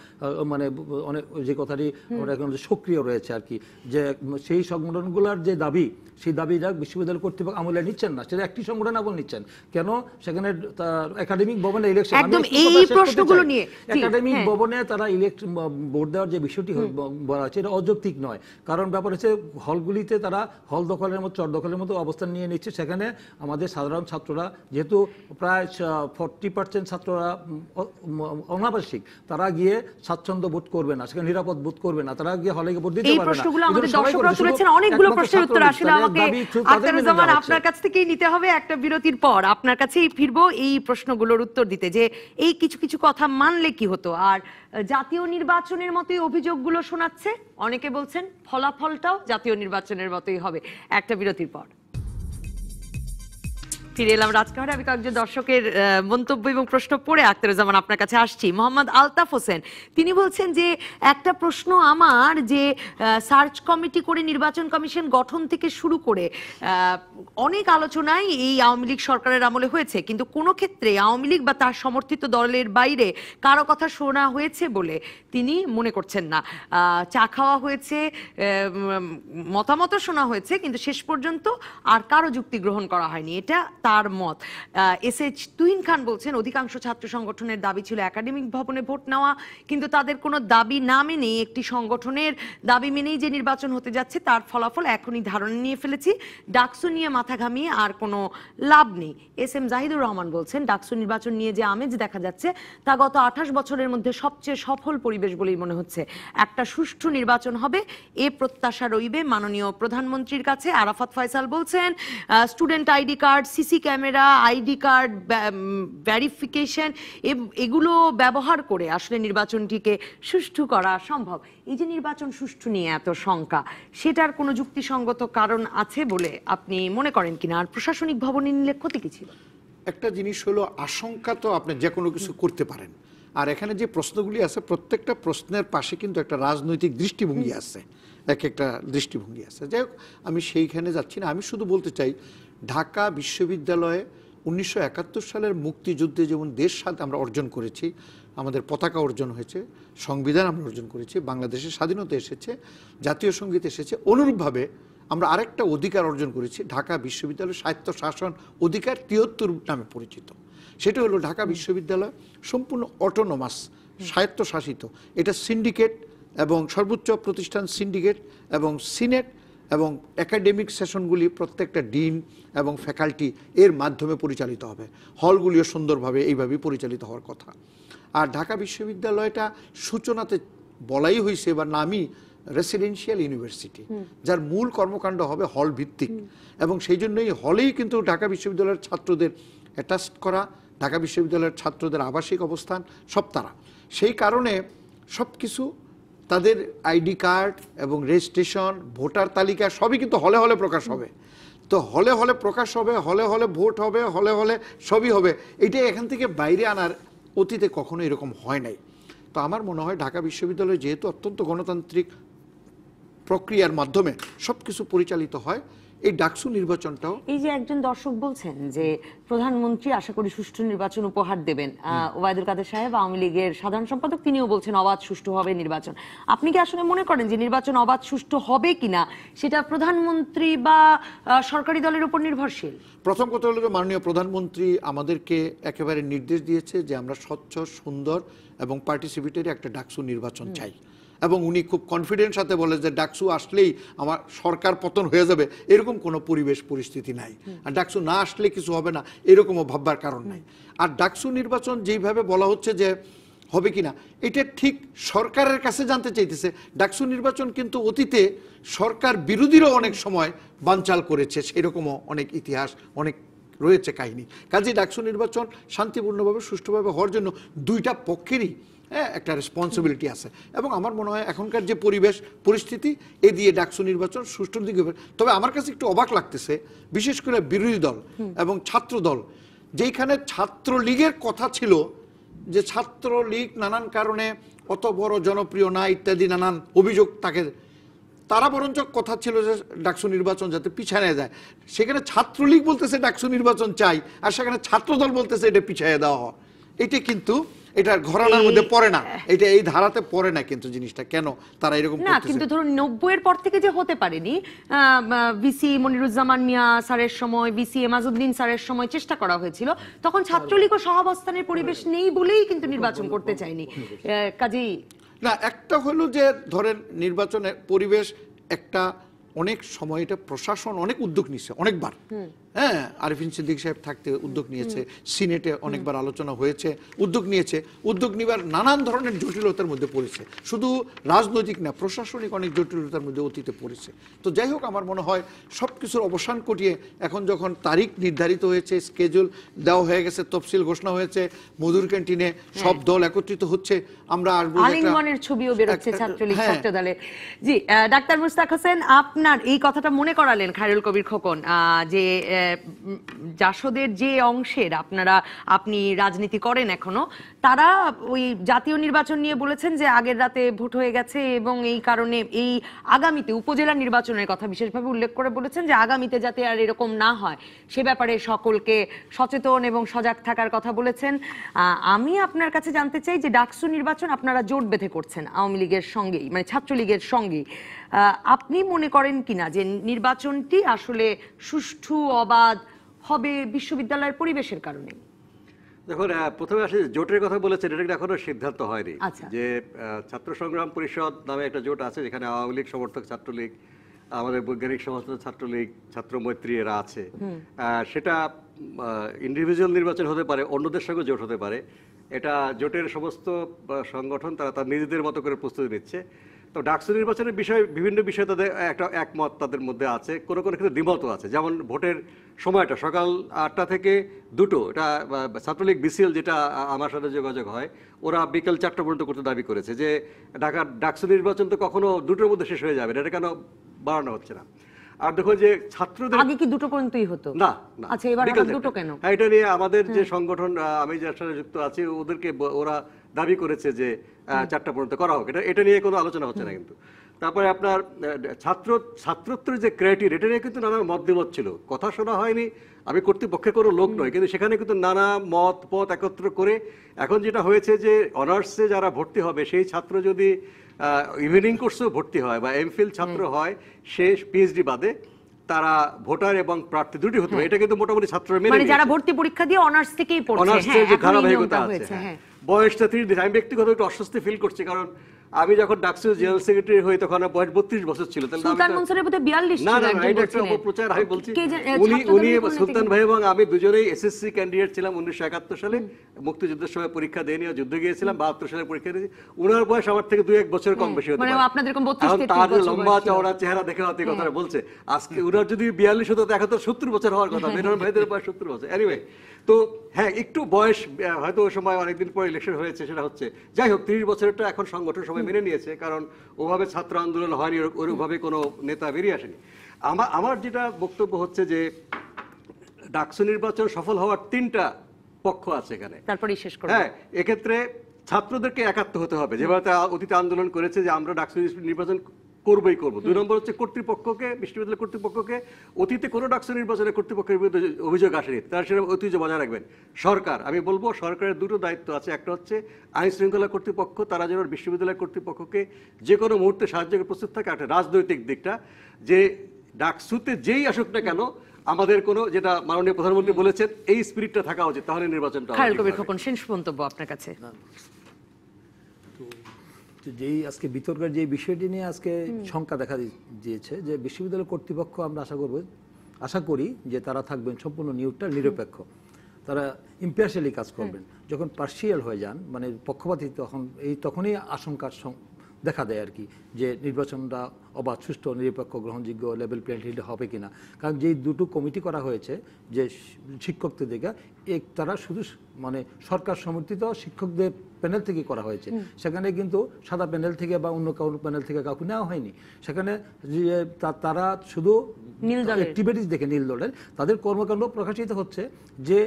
মানে অনেক যে কথাটি আমরা এখন সক্রিয় রয়েছে আর কি, যে সেই সংগঠনগুলোর যে দাবি, সেই দাবিটা বিশ্ববিদ্যালয় কর্তৃপক্ষ আমলে নিচ্ছেন না। সেটা একটি সংগঠন আমল নিচ্ছেন কেন? সেখানে একাডেমিক ভবনে ইলেকশন, একাডেমিক ভবনে তারা ভোট দেওয়ার যে বিষয়টি বলা হচ্ছে, এটা অযৌক্তিক নয়। কারণ ব্যাপার হচ্ছে হলগুলিতে তারা হল দখলের মতো, চর দখলের মতো অবস্থান নিয়ে নিচ্ছে। সেখানে আমাদের সাধারণ ছাত্ররা, যেহেতু প্রায় 40% ছাত্ররা অনাবাসিক, তারা গিয়ে স্বাচ্ছন্দ্য বোধ করবে না, সেখানে নিরাপদ বোধ করবে না, তারা গিয়ে হলে ভোট দিতে পারবে না। অনেকগুলো প্রশ্নের উত্তর আসলে আমাকে আখতারুজ্জামান আপনার কাছ থেকেই নিতে হবে। একটা বিরতির পর আপনার কাছেই ফিরবো এই প্রশ্নগুলোর উত্তর দিতে, যে এই কিছু কিছু কথা মানলে কি হতো। আর জাতীয় নির্বাচনের মতোই অভিযোগগুলো শোনাচ্ছে, অনেকে বলছেন ফলাফলটাও জাতীয় নির্বাচনের মতোই হবে। একটা বিরতির পর ফিরে এলাম রাজকাহরে। আমি কয়েকজন দর্শকের মন্তব্য এবং প্রশ্ন পড়ে আখতারুজ্জামান আপনার কাছে আসছি। মোহাম্মদ আলতাফ হোসেন তিনি বলছেন যে একটা প্রশ্ন আমার, যে সার্চ কমিটি করে নির্বাচন কমিশন গঠন থেকে শুরু করে অনেক আলোচনায় এই আওয়ামী লীগ সরকারের আমলে হয়েছে, কিন্তু কোনো ক্ষেত্রে আওয়ামী লীগ বা তার সমর্থিত দলের বাইরে কারো কথা শোনা হয়েছে বলে তিনি মনে করছেন না। চা খাওয়া হয়েছে, মতামত শোনা হয়েছে, কিন্তু শেষ পর্যন্ত আর কারো যুক্তি গ্রহণ করা হয়নি, এটা তার মত। এসএইচ তুহিন খান বলছেন অধিকাংশ ছাত্র সংগঠনের দাবি ছিল একাডেমিক ভবনে ভোট নেওয়া, কিন্তু তাদের কোনো দাবি না মেনে একটি সংগঠনের দাবি মেনেই যে নির্বাচন হতে যাচ্ছে তার ফলাফল এখনই ধারণা নিয়ে ফেলেছি, ডাকসু নিয়ে মাথা ঘামিয়ে আর কোনো লাভ নেই। এস এম জাহিদুর রহমান বলছেন ডাকসু নির্বাচন নিয়ে যে আমেজ দেখা যাচ্ছে তা গত 28 বছরের মধ্যে সবচেয়ে সফল পরিবেশ বলেই মনে হচ্ছে। একটা সুষ্ঠু নির্বাচন হবে এ প্রত্যাশা রইবে মাননীয় প্রধানমন্ত্রীর কাছে। আরাফাত ফয়সাল বলছেন student ID card, CC camera, ID card verification এগুলো ব্যবহার করে আসলে নির্বাচনটিকে সুষ্ঠু করা সম্ভব। এই যে নির্বাচন সুষ্ঠু নিয়ে এত শঙ্কা, সেটার কোনো যুক্তিসঙ্গত কারণ আছে বলে আপনি মনে করেন কিনা? আর প্রশাসনিক ভবনে নিলে ক্ষতি কি ছিল? একটা জিনিস হলো আশঙ্কা তো আপনি যে কোনো কিছু করতে পারেন, আর এখানে যে প্রশ্নগুলি আছে প্রত্যেকটা প্রশ্নের পাশে কিন্তু একটা রাজনৈতিক দৃষ্টিভঙ্গি আছে, একটা দৃষ্টিভঙ্গি আছে। যাই হোক, আমি সেইখানে যাচ্ছি না। আমি শুধু বলতে চাই ঢাকা বিশ্ববিদ্যালয়ে 1971 সালের মুক্তিযুদ্ধে যেমন দেশ স্বাধীন আমরা অর্জন করেছি, আমাদের পতাকা অর্জন হয়েছে, সংবিধান আমরা অর্জন করেছি, বাংলাদেশের স্বাধীনতা এসেছে, জাতীয় সঙ্গীত এসেছে, অনুরূপভাবে আমরা আরেকটা অধিকার অর্জন করেছি, ঢাকা বিশ্ববিদ্যালয় স্বায়ত্ত শাসন অধিকার 73 নামে পরিচিত। সেটা হলো ঢাকা বিশ্ববিদ্যালয় সম্পূর্ণ অটোনোমাস, স্বায়ত্তশাসিত। এটা সিন্ডিকেট এবং সর্বোচ্চ প্রতিষ্ঠান সিন্ডিকেট এবং সিনেট এবং একাডেমিক সেশনগুলি প্রত্যেকটা ডিন এবং ফ্যাকাল্টি এর মাধ্যমে পরিচালিত হবে। হলগুলিও সুন্দরভাবে এইভাবেই পরিচালিত হওয়ার কথা। আর ঢাকা বিশ্ববিদ্যালয়টা সূচনাতে বলাই হয়েছে বা নামই রেসিডেন্সিয়াল ইউনিভার্সিটি, যার মূল কর্মকাণ্ড হবে হল ভিত্তিক, এবং সেই জন্যই হলেই কিন্তু ঢাকা বিশ্ববিদ্যালয়ের ছাত্রদের অ্যাটাচ করা, ঢাকা বিশ্ববিদ্যালয়ের ছাত্রদের আবাসিক অবস্থান সব তারা। সেই কারণে সব কিছু তাদের আইডি কার্ড এবং রেজিস্ট্রেশন, ভোটার তালিকা সবই কিন্তু হলে হলে প্রকাশ হবে। তো হলে হলে প্রকাশ হবে, হলে হলে ভোট হবে, হলে হলে সবই হবে। এইটাই এখান থেকে বাইরে আনার অতীতে কখনো এরকম হয় নাই। তো আমার মনে হয় ঢাকা বিশ্ববিদ্যালয় যেহেতু অত্যন্ত গণতান্ত্রিক প্রক্রিয়ার মাধ্যমে সব কিছু পরিচালিত হয়, এই ডাকসু নির্বাচনটাও। এই যে একজন দর্শক বলছেন যে প্রধানমন্ত্রী আশা করি সুষ্ঠু নির্বাচন উপহার দেবেন, ওবায়দুল কাদের সাহেব আওয়ামী লীগের সাধারণ সম্পাদক, তিনিও বলছেন অবাধ সুষ্ঠু হবে নির্বাচন। আপনি কি আসলে মনে করেন যে নির্বাচন অবাধ সুষ্ঠু হবে কিনা সেটা প্রধানমন্ত্রী বা সরকারি দলের উপর নির্ভরশীল? প্রথম কথা হলো যে মাননীয় প্রধানমন্ত্রী আমাদেরকে একেবারে নির্দেশ দিয়েছে যে আমরা স্বচ্ছ, সুন্দর এবং পার্টিসিপেটরি একটা ডাকসু নির্বাচন চাই, এবং উনি খুব কনফিডেন্স সাথে বলে যে ডাকসু আসলেই আমার সরকার পতন হয়ে যাবে এরকম কোনো পরিবেশ পরিস্থিতি নাই, আর ডাকসু না আসলে কিছু হবে না এরকমও ভাববার কারণ নাই। আর ডাকসু নির্বাচন যেইভাবে বলা হচ্ছে যে হবে কিনা, এটা ঠিক সরকারের কাছে জানতে চাইতেছে। ডাকসু নির্বাচন কিন্তু অতীতে সরকার বিরোধীরাও অনেক সময় বানচাল করেছে, সেরকমও অনেক ইতিহাস, অনেক রয়েছে কাহিনী। কাজেই ডাকসু নির্বাচন শান্তিপূর্ণভাবে সুষ্ঠুভাবে হওয়ার জন্য দুইটা পক্ষেরই একটা রেসপন্সিবিলিটি আছে, এবং আমার মনে হয় এখনকার যে পরিবেশ পরিস্থিতি এ দিয়ে ডাকসু নির্বাচন সুষ্ঠুর দিকে। তবে আমার কাছে একটু অবাক লাগতেছে বিশেষ করে বিরোধী দল এবং ছাত্র দল, যেইখানে ছাত্রলীগের কথা ছিল যে ছাত্রলীগ নানান কারণে অত বড় জনপ্রিয় না ইত্যাদি নানান অভিযোগ তাকে, তারা বরঞ্চ কথা ছিল যে ডাকসু নির্বাচন যাতে পিছানো যায়। সেখানে ছাত্রলীগ বলতেছে ডাকসু নির্বাচন চাই, আর সেখানে ছাত্রদল বলতেছে এটা পিছাইয়ে দেওয়া হয়। এটা কিন্তু এটা ঘরানার মধ্যে পড়ে না, এটা এই ধারাতে পড়ে না কিন্তু জিনিসটা কেন তারা এরকম না। কিন্তু ধরুন 90 এর পর থেকে যে হতে পারেনি, ভিসি মনিরুজ্জামান মিয়া স্যারের সময়, ভিসি এমাজউদ্দিন স্যারের সময় চেষ্টা করা হয়েছিল, তখন ছাত্রলীগ ও সহাবস্থানের পরিবেশ নেই বলেই কিন্তু নির্বাচন করতে চাইনি। কাজেই না, একটা হলো যে ধরেন নির্বাচনের পরিবেশ একটা, অনেক সময় এটা প্রশাসন অনেক উদ্যোগ নিচ্ছে অনেকবার, হ্যাঁ, আরিফিন সিদ্দিক সাহেব থাকতে উদ্যোগ নিয়েছে, সিনেটে অনেকবার আলোচনা হয়েছে, উদ্যোগ নিয়েছে, উদ্যোগ নিবার নানান ধরনের জটিলতার মধ্যে পড়েছে, শুধু রাজনৈতিক না প্রশাসনিক অনেক জটিলতার মধ্যে অতীতে পড়েছে। তো যাই হোক, আমার মনে হয় সব কিছুর অবসান ঘটিয়ে এখন যখন তারিখ নির্ধারিত হয়েছে, স্কেজুল দেওয়া হয়ে গেছে, তফসিল ঘোষণা হয়েছে, মধুর ক্যান্টিনে সব দল একত্রিত হচ্ছে, আমরা আসবো, আলিঙ্গনের ছবিও বেরোচ্ছে ছাত্রলীগ ছাত্র দলের। জি, ডাক্তার মুস্তাক হোসেন, আপনার এই কথাটা মনে করালেন খায়রুল কবির খোকন, যে জাসদের যে অংশের আপনি রাজনীতি করেন এখনো, তারা ওই জাতীয় নির্বাচন নিয়ে বলেছেন যে আগের রাতে ভোট হয়ে গেছে এবং এই কারণে এই আগামীতে উপজেলা নির্বাচনের কথা বিশেষভাবে উল্লেখ করে বলেছেন যে আগামীতে যাতে আর এরকম না হয় সে ব্যাপারে সকলকে সচেতন এবং সজাগ থাকার কথা বলেছেন। আমি আপনার কাছে জানতে চাই যে ডাকসু নির্বাচন আপনারা জোট বেঁধে করছেন আওয়ামী লীগের সঙ্গেই, মানে ছাত্রলীগের সঙ্গেই, আপনি মনে করেন কিনা যে নির্বাচনটি আসলে সুষ্ঠু অবাধ হবে বিশ্ববিদ্যালয়ের পরিবেশের কারণে? দেখুন, প্রথমে আসে জোটের কথা বলেছেন, এটা কিন্তু এখনো সিদ্ধান্ত হয়নি। আচ্ছা। যে ছাত্র সংগ্রাম পরিষদ নামে একটা জোট আছে, যেখানে আওয়ামী লীগ সমর্থক ছাত্রলীগ, আমাদের বৈজ্ঞানিক সমর্থক ছাত্রলীগ, ছাত্র মৈত্রী এরা আছে। সেটা ইন্ডিভিজুয়াল নির্বাচন হতে পারে, অন্যদের সঙ্গে জোট হতে পারে। এটা জোটের সমস্ত সংগঠন তারা তার নিজেদের মতো করে প্রস্তুতি নিচ্ছে। তো ডাকসু নির্বাচনের বিষয়ে বিভিন্ন বিষয়ে তাদের একটা একমত তাদের মধ্যে আছে, কোনো কোনো ক্ষেত্রে দ্বিমতও আছে। যেমন ভোটের সময়টা সকাল 8টা থেকে 2টো, এটা ছাত্রলীগ বিসিএল যেটা আমার সাথে যোগাযোগ হয়, ওরা বিকেল 4টা পর্যন্ত করতে দাবি করেছে যে ঢাকার ডাকসু নির্বাচন তো কখনো 2টোর মধ্যে শেষ হয়ে যাবে, এটা কেন বাড়ানো হচ্ছে না। আর দেখো যে ছাত্রদের আগে কি 2টো পর্যন্তই হতো? না, আচ্ছা, এবার 2টো কেন? এটা নিয়ে আমাদের যে সংগঠন, আমি যার সাথে যুক্ত আছি, ওদেরকে ওরা দাবি করেছে যে 4টা পর্যন্ত করা হোক, এটা নিয়ে কোনো আলোচনা হচ্ছে না। কিন্তু তারপরে আপনার ছাত্রত্বের যে ক্রাইটেরিয়া, এটা নিয়ে কিন্তু নানা মত ছিল, কথা শোনা হয়নি। আমি কর্তৃপক্ষের কোনো লোক নই, কিন্তু সেখানে কিন্তু নানা মত একত্র করে এখন যেটা হয়েছে যে অনার্সে যারা ভর্তি হবে সেই ছাত্র যদি ইভিনিং কোর্সেও ভর্তি হয় বা এমফিল ছাত্র হয়, সে পিএইচডি বাদে তারা ভোটার এবং প্রার্থী দুটি হতে হবে। এটা কিন্তু মোটামুটি ছাত্ররা মেনে মানে যারা ভর্তি পরীক্ষা দিয়ে অনার্স থেকেই পড়ছে, অনার্সের যে এখন এই ধারাবাহিকতা নিয়মটা আছে, হয়েছে, হ্যাঁ। বয়সটা 30 দিন। আমি ব্যক্তিগত একটু অস্বস্তি ফিল করছি, কারণ আমি যখন ডাকসু জেনারেল সেক্রেটারি হই তখন আমার বয়স 32 বছর ছিল। তাহলে সুলতান মনসুরের বোধহয় 42 না ছিল না একজন এটা একটা বলছিলেন। অপপ্রচার। আমি বলছি কে যে- উনি ছাত্রদের সুলতান ভাই এবং আমি দুজনেই এসএসসি ক্যান্ডিডেট ছিলাম 1971 সালে। মুক্তিযুদ্ধের সময় পরীক্ষা দিয়ে নিয়ে যুদ্ধে গিয়েছিলাম, 72 সালে পরীক্ষা দিয়েছি। উনার বয়স আমার থেকে 2-1 বছর কম বেশি হতে মানে পারে। আপনাদের এরকম 32 এখন 33 তার যে বছর লম্বা বয়স ছিল। চওড়া চেহারা দেখে হয়তো এই কথাটা বলছে। আজকে উনার যদি 42 হতো তো এখন তো 70 বছর হওয়ার কথা। মেনন ভাইদের বয়স 70 বছর। এনিওয়ে, তো হ্যাঁ একটু বয়স হয়তো ওই সময় অনেকদিন পরে ইলেকশন হয়েছে, সেটা হচ্ছে। যাই হোক, 30 বছরটা এখন সংগঠন সবাই মেনে নিয়েছে, কারণ ওভাবে ছাত্র আন্দোলন হয়নি, ওরকমভাবে কোনো নেতা বেরিয়ে আসেনি। আমার যেটা বক্তব্য হচ্ছে যে ডাকসু নির্বাচন সফল হওয়ার 3টা পক্ষ আছে এখানে। তারপরেই শেষ করব। হ্যাঁ, এক্ষেত্রে ছাত্রদেরকে একাত্ম হতে হবে, যেভাবে তারা অতীতে আন্দোলন করেছে যে আমরা ডাকসু নির্বাচন করবই করব। 2 নম্বর হচ্ছে কর্তৃপক্ষকে, বিশ্ববিদ্যালয় কর্তৃপক্ষকে অতীতে কোনো ডাকসু নির্বাচনে কর্তৃপক্ষের বিরুদ্ধে অভিযোগ আসেনি, তারা সেটা ঐতিহ্য বজায় রাখবেন। সরকার, আমি বলবো সরকারের 2টো দায়িত্ব আছে। একটা হচ্ছে আইন শৃঙ্খলা কর্তৃপক্ষ, তারা যেন বিশ্ববিদ্যালয় কর্তৃপক্ষকে যে কোনো মুহূর্তে সাহায্য করে প্রস্তুত থাকে। একটা রাজনৈতিক দিকটা, যে ডাকসুতে যেই আসুক না কেন আমাদের কোনো, যেটা মাননীয় প্রধানমন্ত্রী বলেছেন, এই স্পিরিটটা থাকা উচিত, তাহলে নির্বাচনটা হবে খায়রুল কবির ঠিকভাবে। খোকন, শেষ মন্তব্য আপনার কাছে। তো যেই আজকে বিতর্কের যে বিষয়টি নিয়ে আজকে শঙ্কা দেখা দিয়েছে, যে বিশ্ববিদ্যালয় কর্তৃপক্ষ আমরা আশা করি যে তারা থাকবেন সম্পূর্ণ নিরপেক্ষ, তারা ইম্পার্শিয়ালি কাজ করবেন। যখন পার্শিয়াল হয়ে যান, মানে পক্ষপাতী, তখনই আশঙ্কা দেখা দেয় আর কি, যে নির্বাচনটা অবাধ, সুষ্ঠু, নিরপেক্ষ, গ্রহণযোগ্য, লেভেল প্লেইং ফিল্ড হবে কিনা। কারণ যেই 2টো কমিটি করা হয়েছে, যে শিক্ষকদের দিকে, তারা শুধু মানে সরকার সমর্থিত শিক্ষকদের প্যানেল থেকে করা হয়েছে। সেখানে কিন্তু সাদা প্যানেল থেকে বা অন্য কারোর প্যানেল থেকে কাউকে নেওয়া হয়নি। সেখানে তারা শুধু অ্যাক্টিভিটিস দেখে, নীল দলের তাদের কর্মকাণ্ড প্রকাশিত হচ্ছে, যে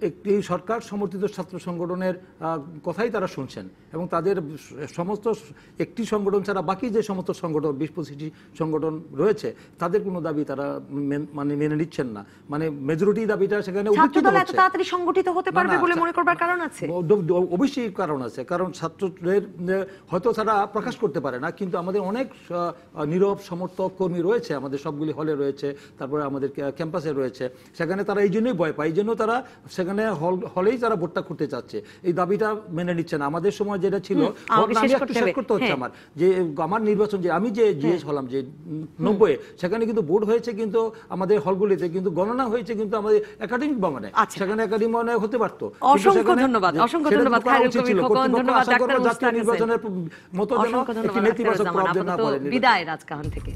একটি সরকার সমর্থিত ছাত্র সংগঠনের কথাই তারা শুনছেন, এবং তাদের সমস্ত একটি সংগঠন ছাড়া বাকি যে সমস্ত সংগঠন 20-25টি সংগঠন রয়েছে, তাদের কোনো দাবি তারা মানে মেনে নিচ্ছেন না। মানে মেজরিটি দাবিটা সেখানে ছাত্রদল এত তাড়াতাড়ি সংগঠিত হতে পারবে বলে মনে করবার কারণ আছে? অবশ্যই কারণ আছে, কারণ ছাত্রদের হয়তো তারা প্রকাশ করতে পারে না, কিন্তু আমাদের অনেক নীরব সমর্থক কর্মী রয়েছে, আমাদের সবগুলি হলে রয়েছে, তারপরে আমাদের ক্যাম্পাসে রয়েছে। সেখানে তারা এই জন্যই ভয় পায়, এই জন্য তারা সেখানে হলেই তারা ভোটটা করতে চাচ্ছে, এই দাবিটা মেনে নিচ্ছে না। আমাদের সময় যেটা ছিল, আমি একটু শেষ করতে হচ্ছে আমার, যে আমার নির্বাচন, যে আমি যে জিএস হলাম যে 90-এ, সেখানে কিন্তু ভোট হয়েছে, কিন্তু আমাদের হলগুলিতে কিন্তু গণনা হয়েছে কিন্তু আমাদের একাডেমিক ভবনে, সেখানে একাডেমিক ভবনে হতে পারতো। অসংখ্য ধন্যবাদ, অসংখ্য ধন্যবাদ খায়রুল কবির খোকন, ধন্যবাদ ডাক্তার মুস্তাক হোসেন। নির্বাচনের মতো যেন একটি নেতিবাচক প্রভাব না পড়ে। বিদায় রাজকাহন থেকে।